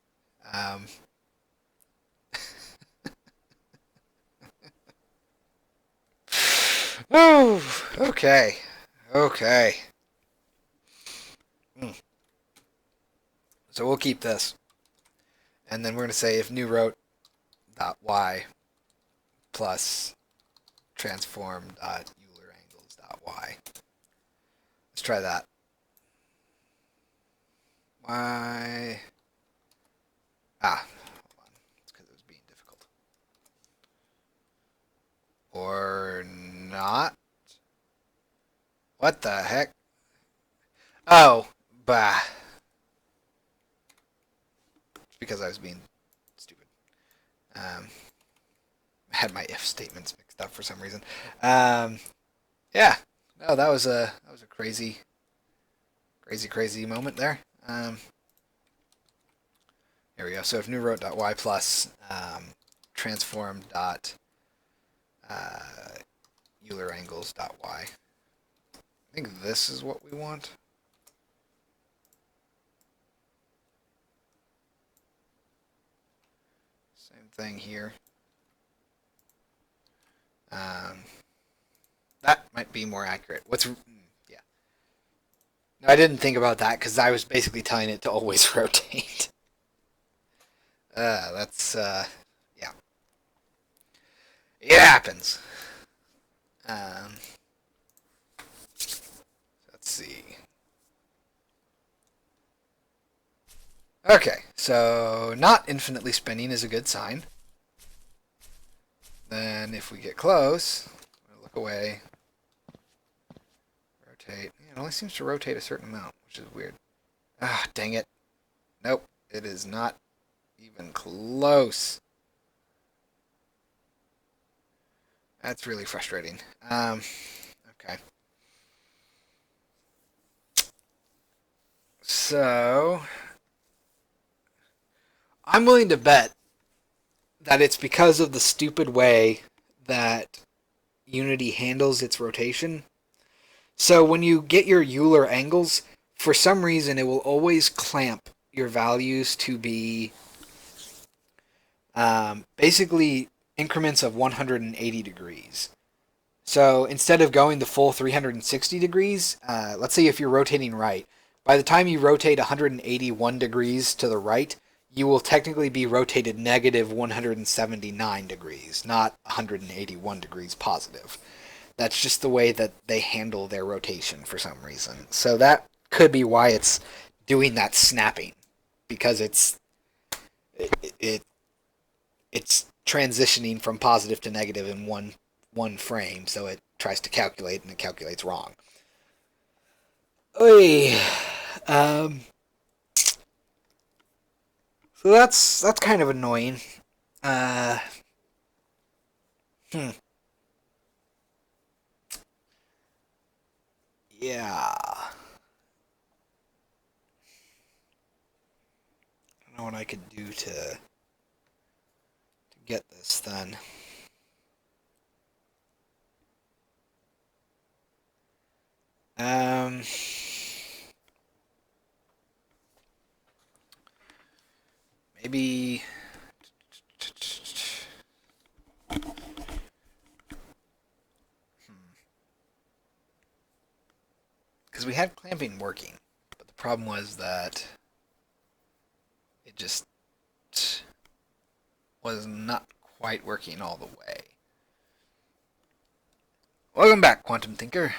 Oh, okay. Okay. So we'll keep this. And then we're going to say if new rote dot y plus transform dot Euler angles dot y. Let's try that. Y. Hold on. It's because it was being difficult. Or not. What the heck? Oh, bah. It's because I was being stupid. I had my if statements mixed up for some reason. Yeah. No, that was a crazy moment there. Here we go. So if new rote dot y plus transform dot Euler angles dot y. I think this is what we want. Same thing here. That might be more accurate. Yeah. No, I didn't think about that because I was basically telling it to always rotate. That's, yeah. It happens. Let's see. Okay, so not infinitely spinning is a good sign. Then if we get close, look away, rotate. It only seems to rotate a certain amount, which is weird. Ah, dang it. Nope, it is not even close. That's really frustrating. Okay. So, I'm willing to bet that it's because of the stupid way that Unity handles its rotation. So when you get your Euler angles, for some reason it will always clamp your values to be basically increments of 180 degrees. So instead of going the full 360 degrees, let's say if you're rotating right, by the time you rotate 181 degrees to the right, you will technically be rotated negative 179 degrees, not 181 degrees positive. That's just the way that they handle their rotation for some reason. So that could be why it's doing that snapping, because it it's transitioning from positive to negative in one frame. So it tries to calculate and it calculates wrong. Oy. Um, so that's kind of annoying. Uh, hmm. Yeah. I don't know what I could do to get this done. Um, maybe. Because we had clamping working, but the problem was that it just was not quite working all the way. Welcome back, Quantum Thinker.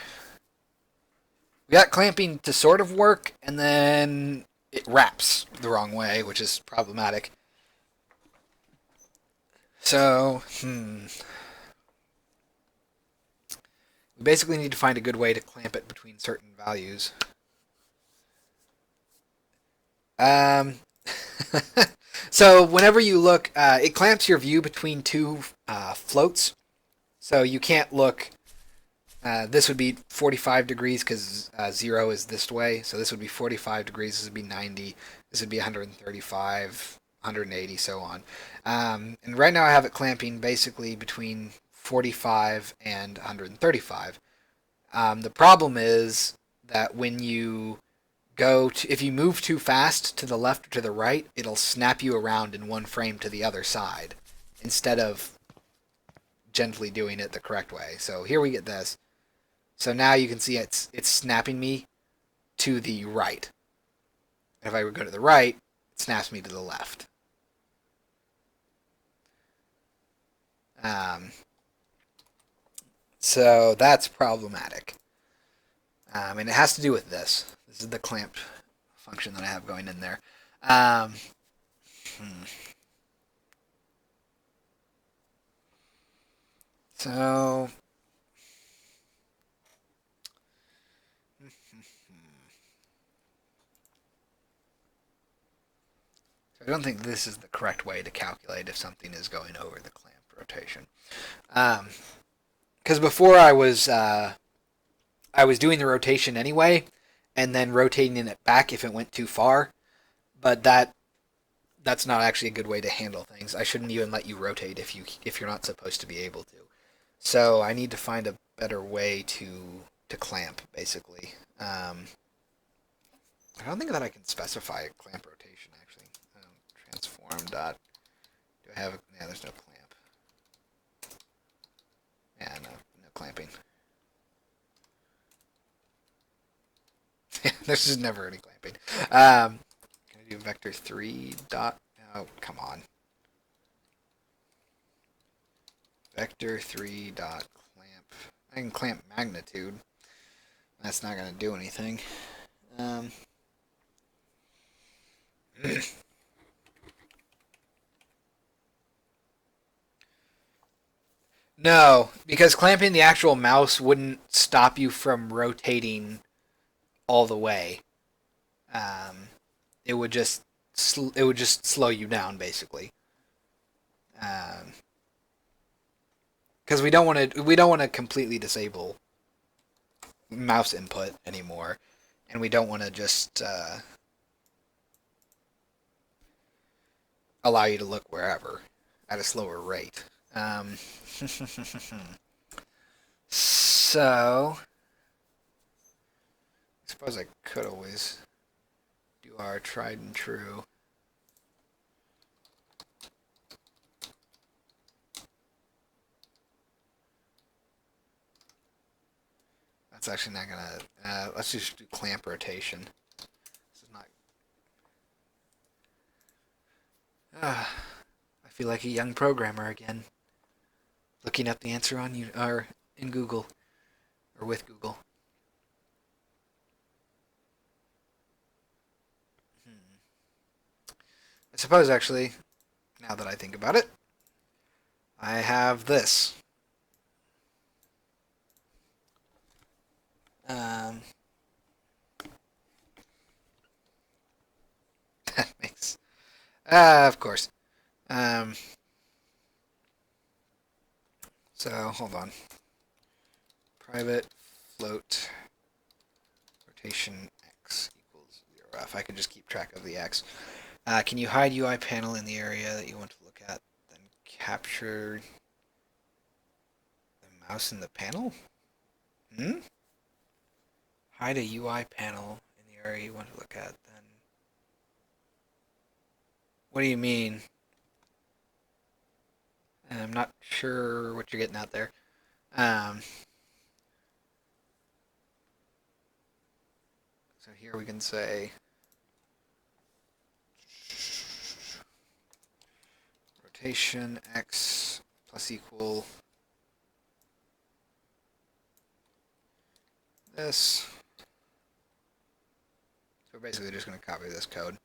We got clamping to sort of work, and then it wraps the wrong way, which is problematic. So, we basically need to find a good way to clamp it between certain values. Um, so whenever you look, it clamps your view between two floats. So you can't look. This would be 45 degrees because 0 is this way. So this would be 45 degrees. This would be 90. This would be 135, 180, so on. And right now I have it clamping basically between 45 and 135. The problem is that when you if you move too fast to the left or to the right, it'll snap you around in one frame to the other side instead of gently doing it the correct way. So here we get this. So now you can see it's snapping me to the right. And if I go to the right, it snaps me to the left. So that's problematic. And it has to do with this. This is the clamp function that I have going in there. So I don't think this is the correct way to calculate if something is going over the clamp rotation. Because before I was doing the rotation anyway, and then rotating it back if it went too far. But that's not actually a good way to handle things. I shouldn't even let you rotate if you're not supposed to be able to. So I need to find a better way to clamp basically. I don't think that I can specify a clamp rotation actually. Transform dot. Do I have? Yeah, there's no clamp. Yeah, no clamping. There's just never any clamping. Can I do vector 3 dot? Oh, come on. Vector 3 dot clamp. I can clamp magnitude. That's not going to do anything. No, because clamping the actual mouse wouldn't stop you from rotating all the way. Um, it would just slow you down basically. Because we don't want to completely disable mouse input anymore, and we don't want to just allow you to look wherever at a slower rate. So, I suppose I could always do our tried and true. That's actually not gonna. Let's just do clamp rotation. This is not. I feel like a young programmer again, looking up the answer on you or in Google or with Google. Hmm. I suppose actually, now that I think about it, I have this. Um, that makes of course. Um, so hold on. Private float rotation x equals 0f. I can just keep track of the x. Can you hide UI panel in the area that you want to look at? Then capture the mouse in the panel? Hmm? Hide a UI panel in the area you want to look at. Then what do you mean? I'm not sure what you're getting at there. Um, so here we can say rotation x plus equal this. So we're basically just going to copy this code.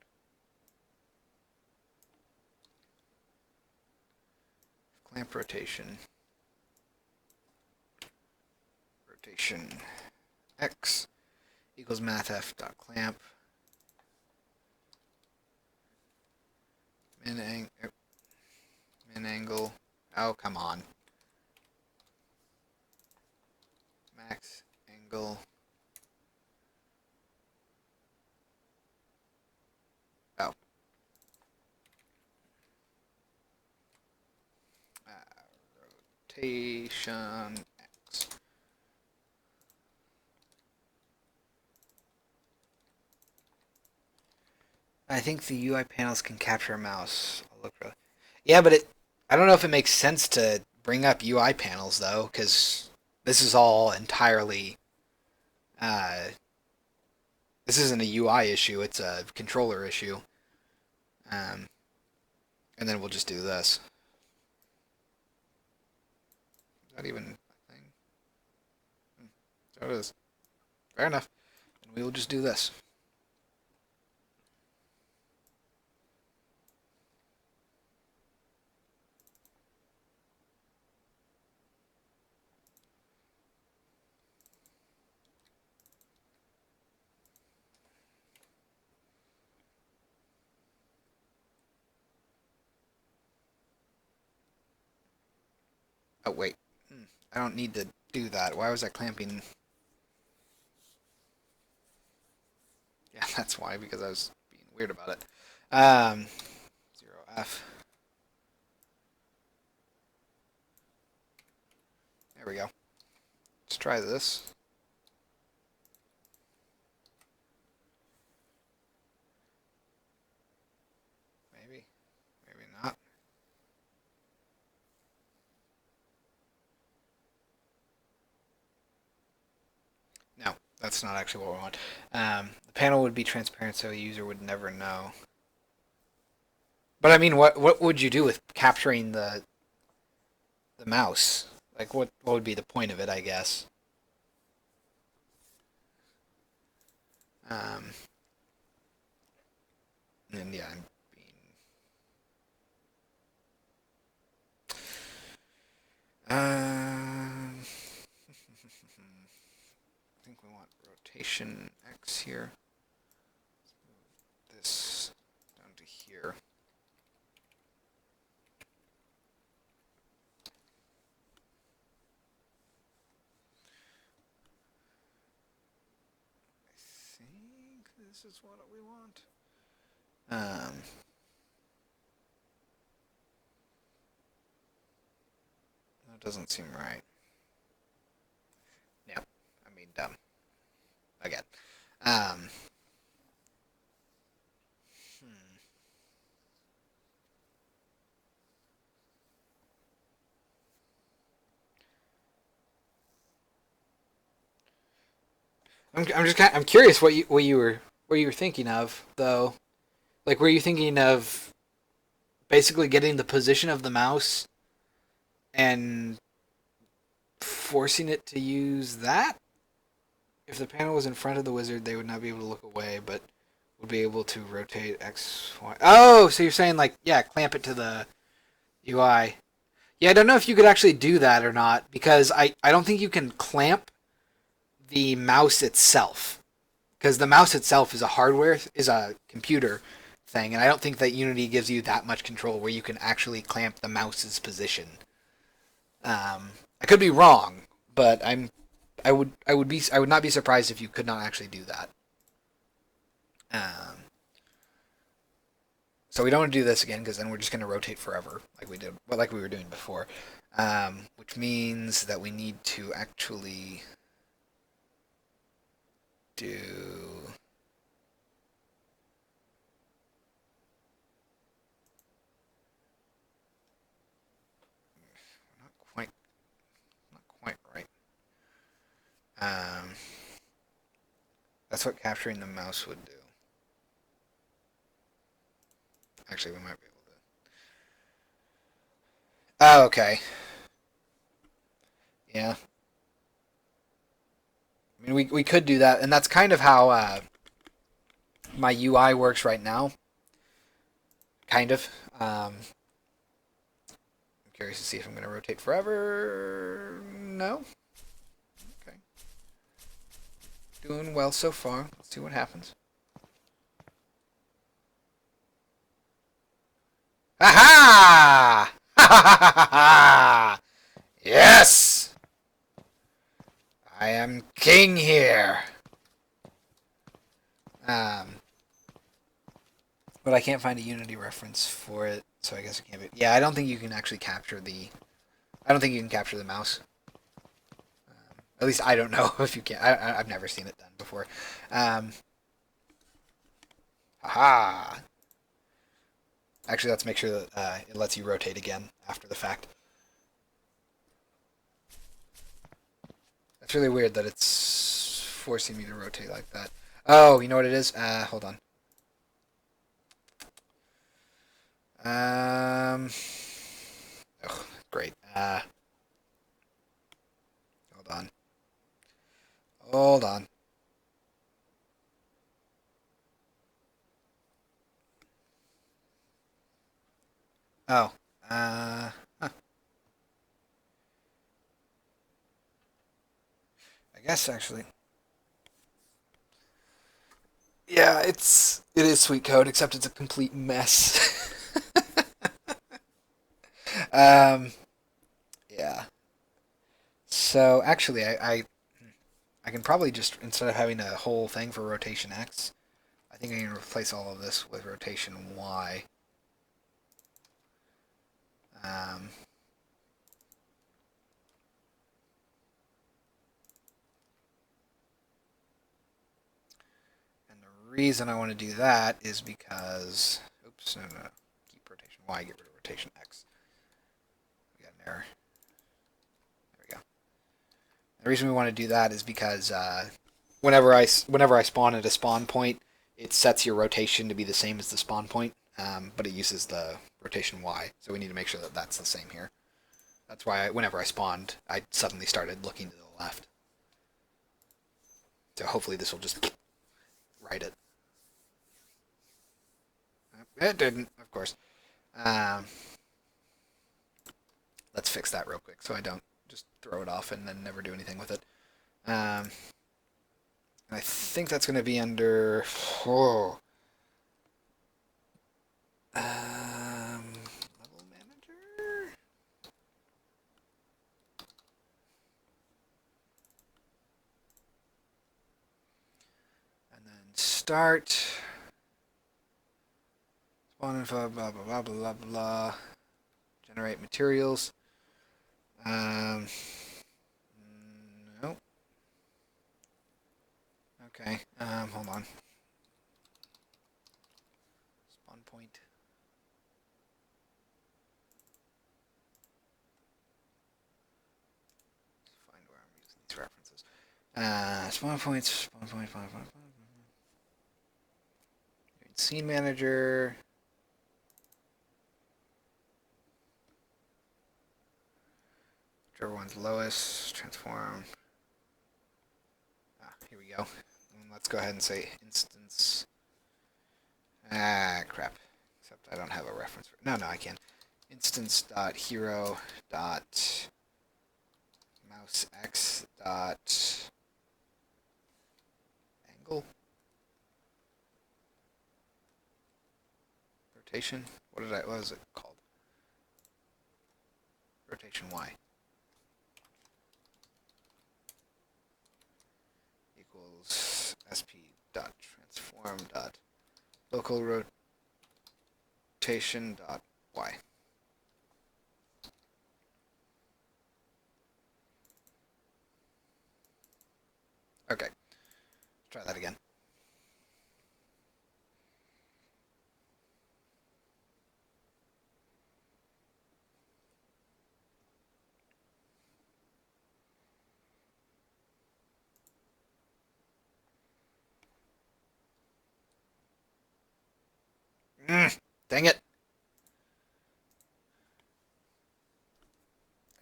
Clamp rotation x equals mathf.clamp min angle. Oh, come on. Max angle. Oh. Rotation x. I think the UI panels can capture a mouse. I'll look for. Yeah, but I don't know if it makes sense to bring up UI panels though, because this is all entirely. Uh, this isn't a UI issue; it's a controller issue. Um, and then we'll just do this. Not even a thing. So it is. Fair enough. And we will just do this. Oh wait, I don't need to do that. Why was I clamping? Yeah, that's why, because I was being weird about it. 0f. There we go. Let's try this. Maybe. Maybe not. No, that's not actually what we want. The panel would be transparent so a user would never know. But I mean, what would you do with capturing the mouse? Like, what would be the point of it? I guess. Um, and yeah, I'm being. I think we want rotation x here. This down to here. I think this is what we want. That doesn't seem right. Yeah, I mean dumb again. Um, hmm. I'm just I'm curious what you were thinking of though. Like, were you thinking of basically getting the position of the mouse and forcing it to use that. If the panel was in front of the wizard, they would not be able to look away, but would be able to rotate X, Y. Oh, so you're saying like, yeah, clamp it to the UI. Yeah, I don't know if you could actually do that or not, because I don't think you can clamp the mouse itself, because the mouse itself is a computer thing, and I don't think that Unity gives you that much control where you can actually clamp the mouse's position. I could be wrong, but I would not be surprised if you could not actually do that. Um, so we don't want to do this again because then we're just going to rotate forever, like we were doing before, which means that we need to actually do. Not quite right. Um, that's what capturing the mouse would do. Actually, we might be able to. Oh, okay. Yeah. I mean, we could do that, and that's kind of how my UI works right now. Kind of. I'm curious to see if I'm going to rotate forever. No. Okay. Doing well so far. Let's see what happens. Aha! Ha ha ha ha ha! Yes! I am king here. Um, but I can't find a Unity reference for it, so I guess it can't be. Yeah, I don't think you can actually capture the. I don't think you can capture the mouse. At least I don't know if you can. I've never seen it done before. Haha. Actually, let's make sure that it lets you rotate again after the fact. That's really weird that it's forcing me to rotate like that. Oh, you know what it is? Hold on. Oh, great. Hold on. Hold on. Oh. Huh. I guess actually. Yeah, it is sweet code, except it's a complete mess. um, yeah. So actually, I can probably just instead of having a whole thing for rotation X, I think I can replace all of this with rotation Y. Um, and the reason I want to do that is because, oops, no, keep rotation Y, get rid of rotation X. We got an error. There we go. The reason we want to do that is because whenever I spawn at a spawn point, it sets your rotation to be the same as the spawn point, but it uses the rotation Y, so we need to make sure that that's the same here. That's why whenever I spawned, I suddenly started looking to the left. So hopefully this will just write it. It didn't, of course. Let's fix that real quick so I don't just throw it off and then never do anything with it. I think that's going to be under. Oh, level manager. And then start. Spawn info, blah, blah, blah, blah, blah, blah. Generate materials. Nope. Okay, hold on. Spawn point. Let's find where I'm using these references. Spawn points, spawn point, spawn point. Scene manager. whichever one's lowest, transform. Here we go. And let's go ahead and say instance. Crap. Except I don't have a reference for it. No, I can. Instance.hero dot mouse x dot angle rotation. What was it called? Rotation y equals sp dot transform dot local rotation dot y. Okay, let's try that again. Dang it.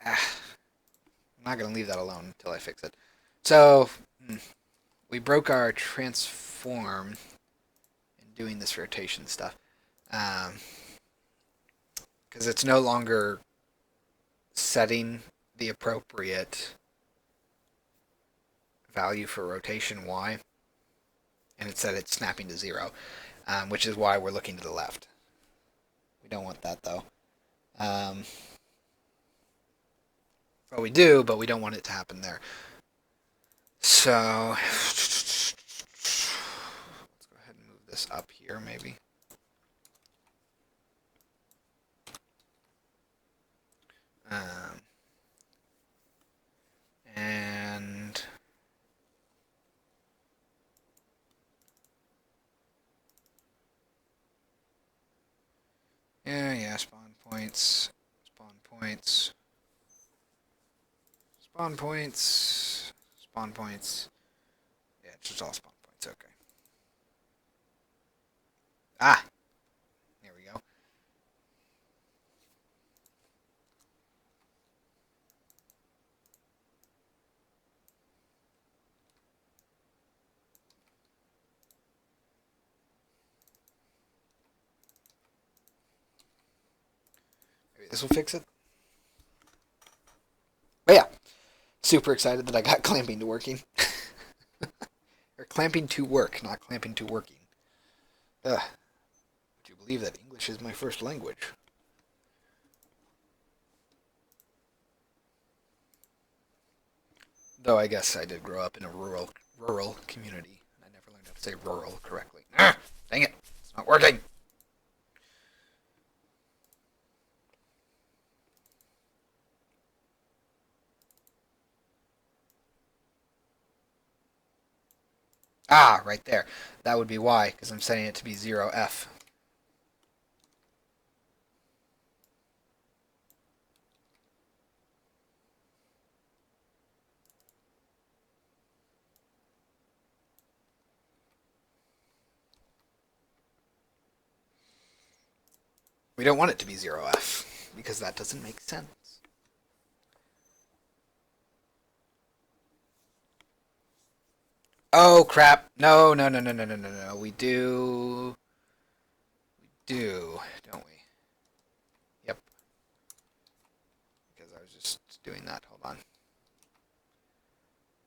I'm not going to leave that alone until I fix it. So, we broke our transform in doing this rotation stuff. Because it's no longer setting the appropriate value for rotation y, and instead it's snapping to 0, which is why we're looking to the left. We don't want that, though. Well, we do, but we don't want it to happen there. So, let's go ahead and move this up here, maybe. And yeah, spawn points, spawn points, spawn points, spawn points. Yeah, it's just all spawn points. Okay. There we go. Maybe this will fix it. But yeah, super excited that I got clamping to working. Or clamping to work, not clamping to working. Would you believe that English is my first language? Though I guess I did grow up in a rural community, and I never learned how to say rural correctly. Dang it, it's not working. Right there. That would be why, because I'm setting it to be 0f. We don't want it to be 0f, because that doesn't make sense. Oh, crap. No. We do, don't we? Yep. Because I was just doing that. Hold on.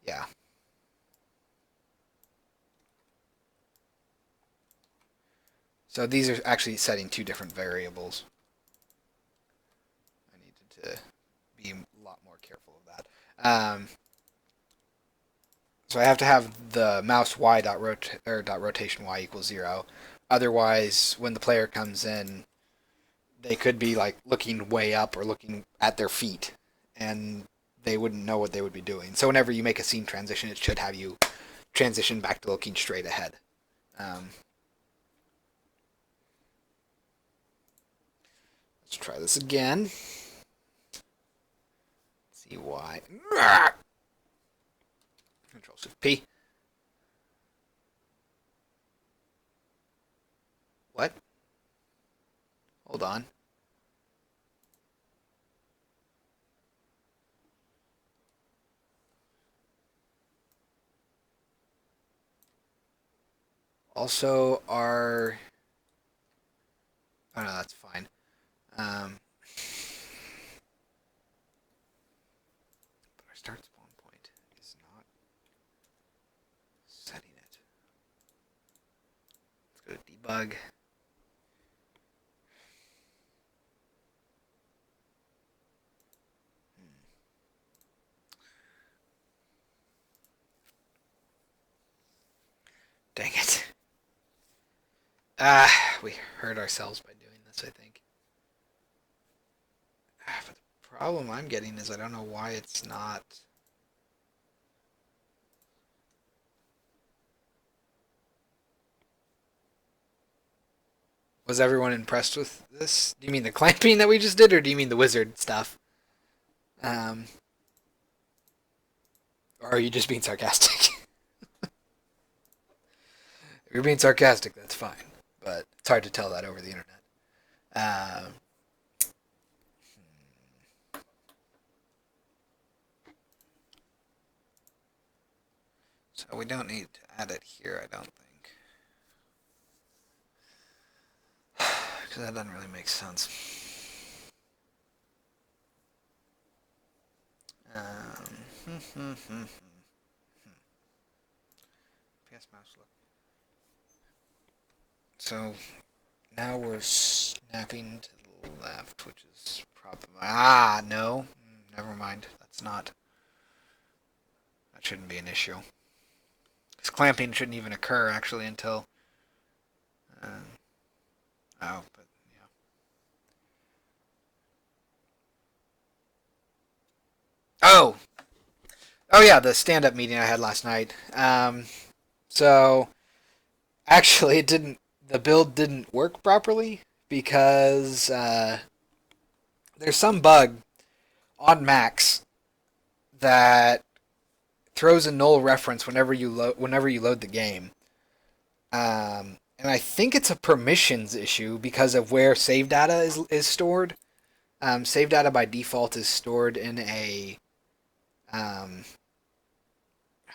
Yeah. So these are actually setting two different variables. I needed to be a lot more careful of that. So I have to have the mouse y dot rotation y equals 0. Otherwise, when the player comes in, they could be like looking way up or looking at their feet, and they wouldn't know what they would be doing. So whenever you make a scene transition, it should have you transition back to looking straight ahead. Let's try this again. See why. Control Shift P. What? Hold on. Also, our... Oh no, that's fine. But our start spawn point is not setting it. Let's go to debug. Dang it. We hurt ourselves by doing this, I think. But the problem I'm getting is I don't know why it's not... Was everyone impressed with this? Do you mean the clamping that we just did, or do you mean the wizard stuff? Or are you just being sarcastic? If you're being sarcastic, that's fine. But it's hard to tell that over the internet. So we don't need to add it here, I don't think. Because that doesn't really make sense. PS mouse look. So now we're snapping to the left, which is probably... Ah, no. Never mind. That's not... That shouldn't be an issue. Because clamping shouldn't even occur, actually, until... oh, but, yeah. Oh! Oh, yeah, the stand-up meeting I had last night. So... Actually, it didn't... The build didn't work properly, because, there's some bug on Macs that throws a null reference whenever you load the game. And I think it's a permissions issue because of where save data is stored. Save data by default is stored in a...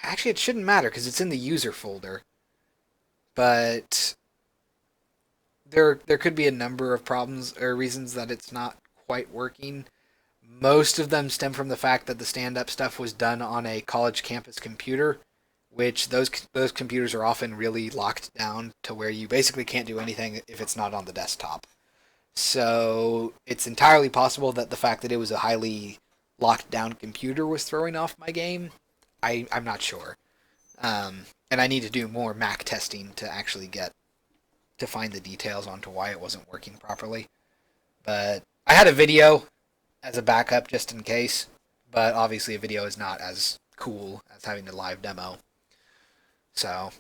actually, it shouldn't matter because it's in the user folder. But there could be a number of problems or reasons that it's not quite working. Most of them stem from the fact that the stand-up stuff was done on a college campus computer, which those computers are often really locked down to where you basically can't do anything if it's not on the desktop. So it's entirely possible that the fact that it was a highly locked down computer was throwing off my game. I'm not sure. And I need to do more Mac testing to actually get to find the details onto why it wasn't working properly. But I had a video as a backup just in case, but obviously a video is not as cool as having a live demo. So,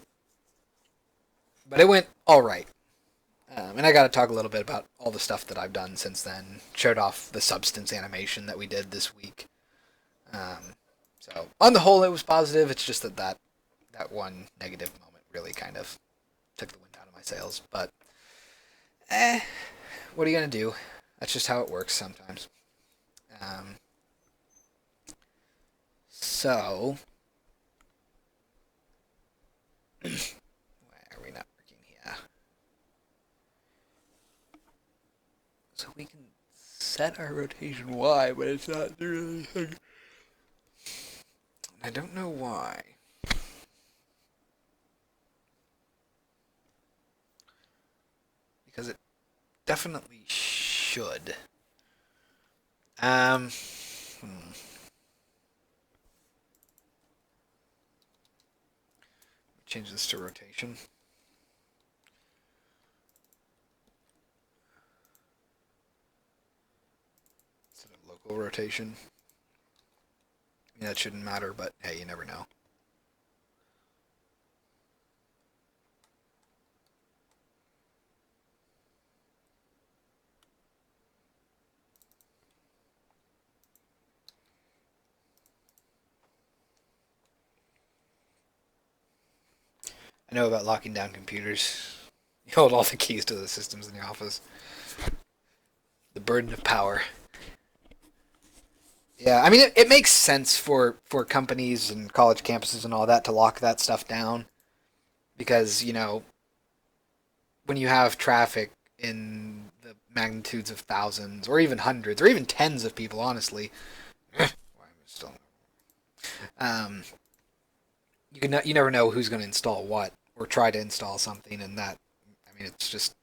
but it went all right. And I got to talk a little bit about all the stuff that I've done since then. Showed off the substance animation that we did this week. So on the whole, it was positive. It's just that one negative moment really kind of took the wind out of my sails. But, what are you gonna do? That's just how it works sometimes. So, why are we not working here? So we can set our rotation Y, but it's not doing anything. I don't know why. Because it definitely should. Change this to rotation. Instead of local rotation. That shouldn't matter, but hey, you never know. I know about locking down computers. You hold all the keys to the systems in the office. The burden of power. Yeah, I mean, it makes sense for companies and college campuses and all that to lock that stuff down. Because, when you have traffic in the magnitudes of thousands, or even hundreds, or even tens of people, honestly, still, um, you never know who's going to install what or try to install something, and that, I mean, it's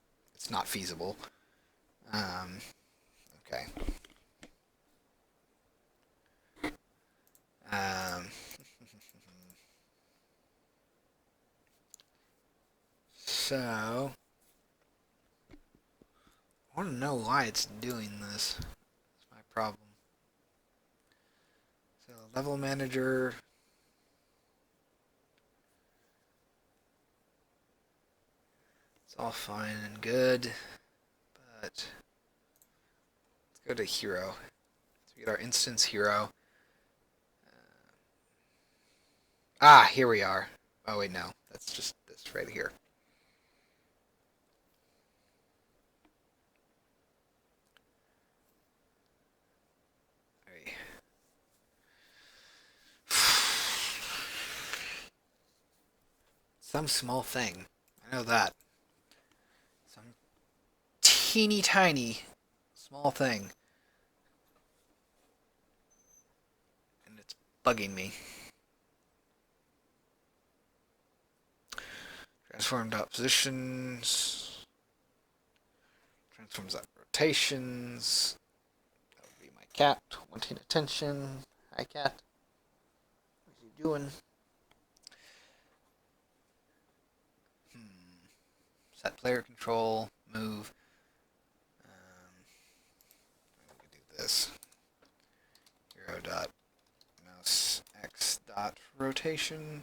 not feasible. Um, okay. Um, so I want to know why it's doing this. That's my problem. So level manager. It's all fine and good, but let's go to hero. So we get our instance hero. Ah, here we are. Oh wait, no, that's just this right here. Right. Some small thing. I know that. Some teeny tiny small thing. And it's bugging me. Transform dot positions. Transforms dot rotations. That would be my cat wanting attention. Hi, cat. What are you doing? Set player control. Move. We could do this. Hero dot mouse x dot rotation.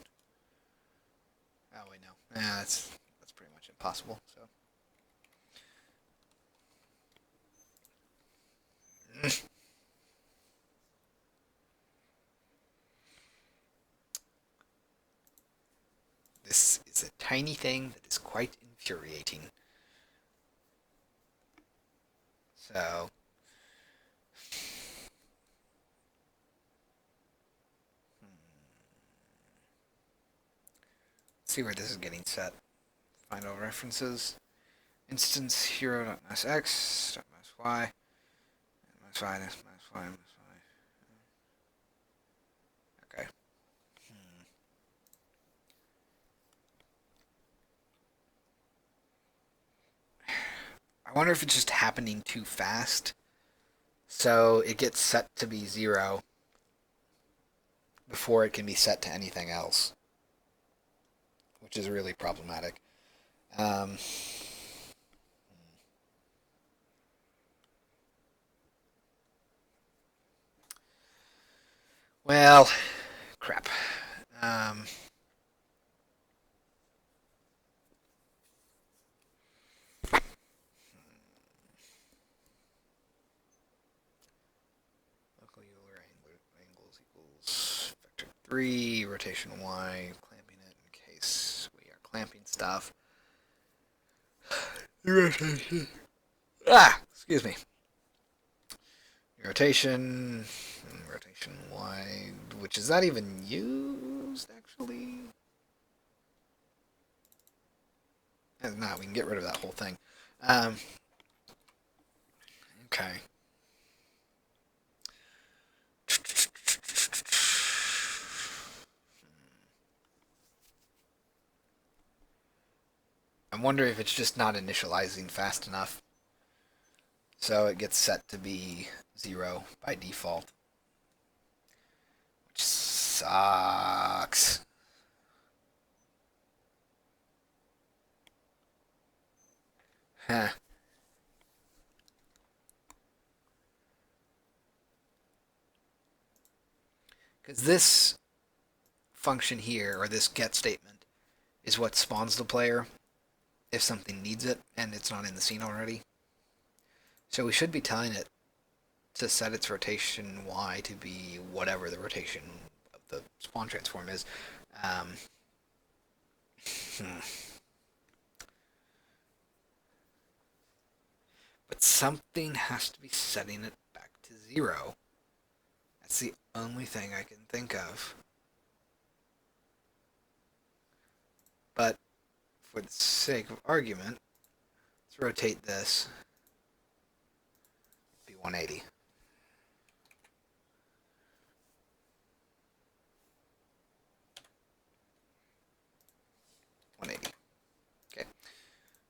Oh wait, no. Yeah, that's pretty much impossible. So. This is a tiny thing that is quite infuriating. So, let's see where this is getting set. Find all references. Instance hero.mouse mouse y, mouse y, mouse y, mouse y. Okay. I wonder if it's just happening too fast. So it gets set to be 0 before it can be set to anything else, which is really problematic. Um, well, crap. Um, Local Euler angles equals vector 3, rotation y, clamping it in case we are clamping stuff. Rotation. Excuse me. Rotation, rotation y, which is that even used actually? No, we can get rid of that whole thing. Okay. I'm wondering if it's just not initializing fast enough. So it gets set to be 0 by default. Which sucks. Huh. Because this function here, or this get statement, is what spawns the player if something needs it and it's not in the scene already. So we should be telling it to set its rotation y to be whatever the rotation of the spawn transform is. Um, But something has to be setting it back to 0. That's the only thing I can think of. But for the sake of argument, rotate this. Be 180. Okay.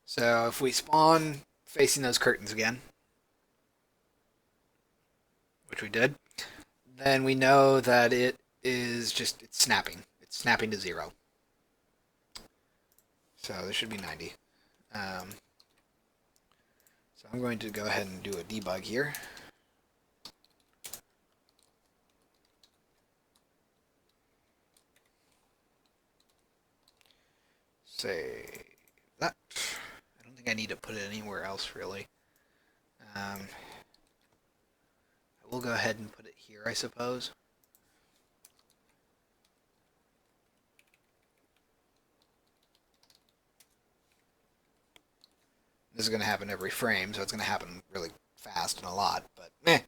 So if we spawn facing those curtains again, which we did, then we know that it's snapping. It's snapping to 0. So this should be 90. So I'm going to go ahead and do a debug here. Say that. I don't think I need to put it anywhere else really. I will go ahead and put it here, I suppose. This is going to happen every frame, so it's going to happen really fast and a lot, but meh.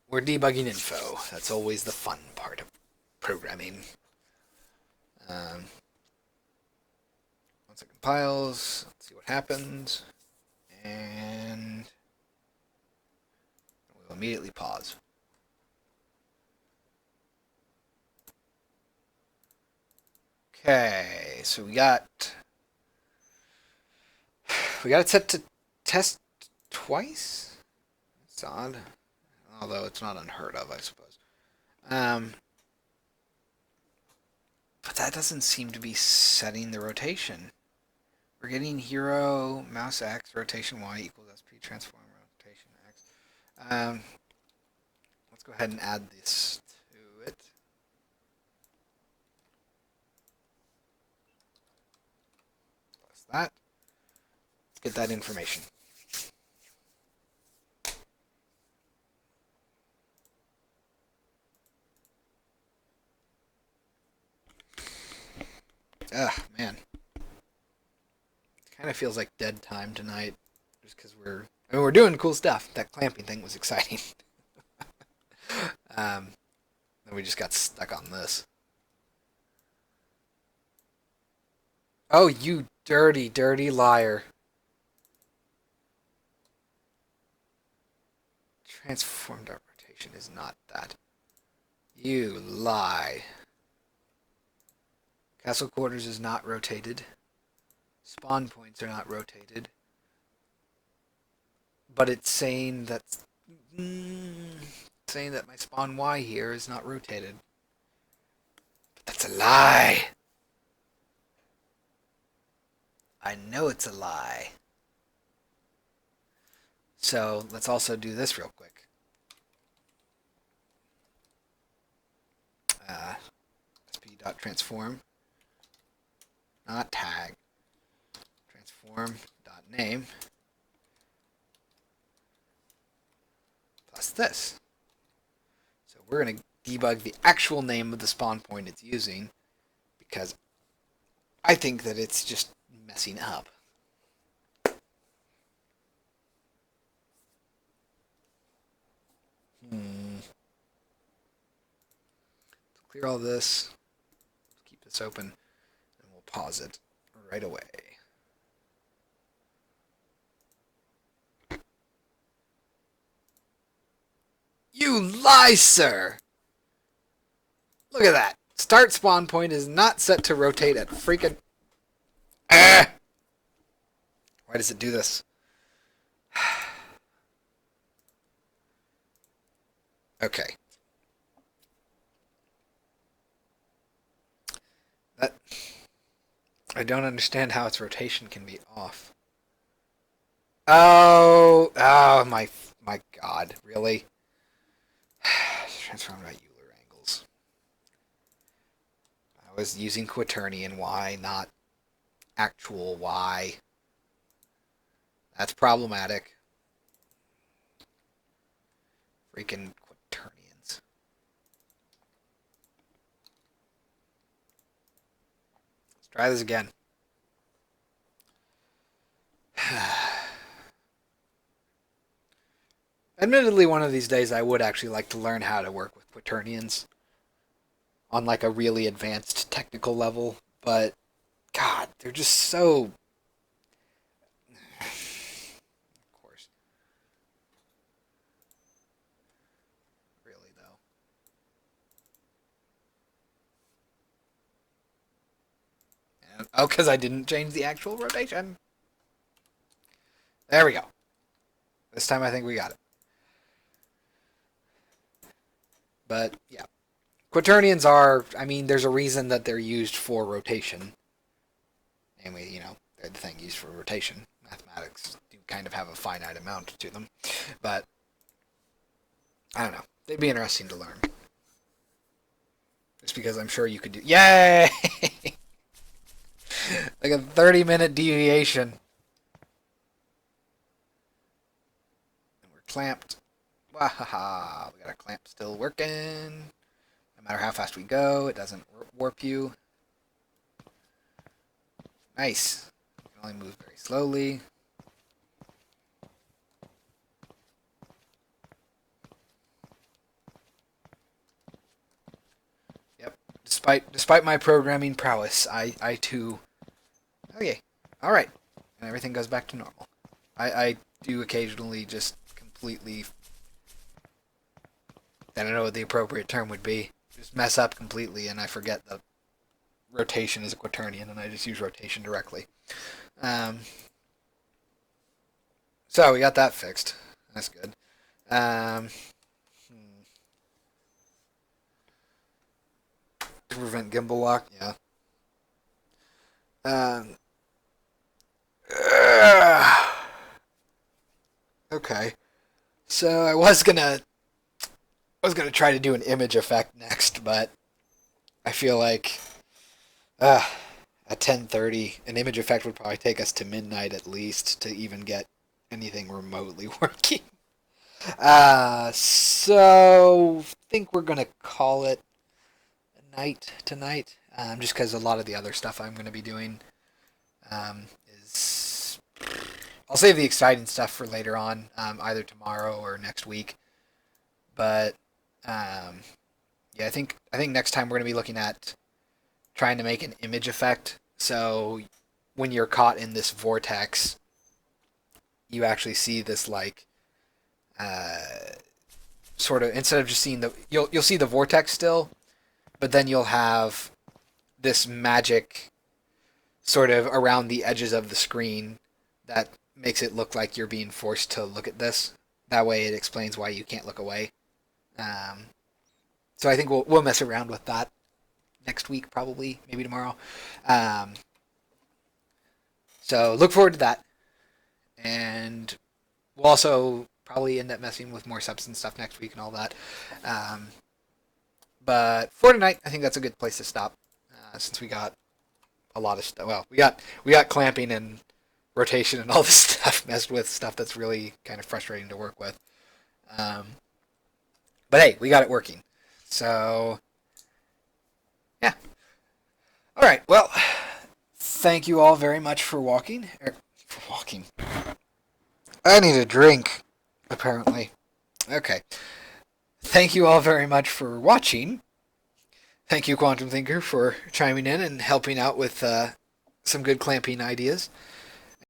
We're debugging info. That's always the fun part of programming. Once it compiles, let's see what happens, and we'll immediately pause. Okay, so we got it set to test twice. It's odd, although it's not unheard of, I suppose. But that doesn't seem to be setting the rotation. We're getting hero, mouse X, rotation Y equals SP, transform, rotation X. Let's go ahead and add this to it. Plus that. Let's get that information. Ugh, man. Kind of feels like dead time tonight, just because we're doing cool stuff. That clamping thing was exciting. Then we just got stuck on this. Oh, you dirty, dirty liar! Transformed our rotation is not that. You lie. Castle quarters is not rotated. Spawn points are not rotated. But it's saying that my spawn Y here is not rotated. But that's a lie. I know it's a lie. So let's also do this real quick. sp.transform, not tag, transform.name plus this. So we're going to debug the actual name of the spawn point it's using, because I think that it's just messing up. Clear all this, keep this open, and we'll pause it right away. You lie, sir! Look at that. Start spawn point is not set to rotate at freaking... Ah! Why does it do this? Okay. I don't understand how its rotation can be off. Oh my God, really? Transformed by Euler angles. I was using quaternion Y, not actual Y. That's problematic. Freaking quaternions. Let's try this again. Admittedly, one of these days I would actually like to learn how to work with quaternions on like a really advanced technical level, but God, they're just so... Oh, because I didn't change the actual rotation. There we go. This time I think we got it. But, yeah. Quaternions are, I mean, there's a reason that they're used for rotation. Namely, they're the thing used for rotation. Mathematics do kind of have a finite amount to them. But, I don't know. They'd be interesting to learn. Just because I'm sure you could do... Yay! Like a 30-minute deviation. And we're clamped. Wahaha. We got our clamp still working. No matter how fast we go, it doesn't warp you. Nice. You can only move very slowly. Yep. Despite my programming prowess, I too... Okay. Alright. And everything goes back to normal. I do occasionally just completely... I don't know what the appropriate term would be. Just mess up completely, and I forget that rotation is a quaternion, and I just use rotation directly. So we got that fixed. That's good. To prevent gimbal lock, yeah. Okay. So I was gonna try to do an image effect next, but I feel like at 10:30 an image effect would probably take us to midnight at least to even get anything remotely working. So I think we're gonna call it a night tonight, just because a lot of the other stuff I'm gonna be doing is I'll save the exciting stuff for later on, either tomorrow or next week. But yeah, I think next time we're gonna be looking at trying to make an image effect. So when you're caught in this vortex, you actually see this like sort of, instead of just seeing you'll see the vortex still, but then you'll have this magic sort of around the edges of the screen that makes it look like you're being forced to look at this. That way, it explains why you can't look away. So I think we'll mess around with that next week, probably, maybe tomorrow. So look forward to that, and we'll also probably end up messing with more substance stuff next week and all that. But for tonight, I think that's a good place to stop, since we got a lot of stuff. Well, we got clamping and rotation and all this stuff messed with, stuff that's really kind of frustrating to work with. But hey, we got it working. So, yeah. All right. Well, thank you all very much for walking. I need a drink, apparently. Okay. Thank you all very much for watching. Thank you, Quantum Thinker, for chiming in and helping out with some good clamping ideas.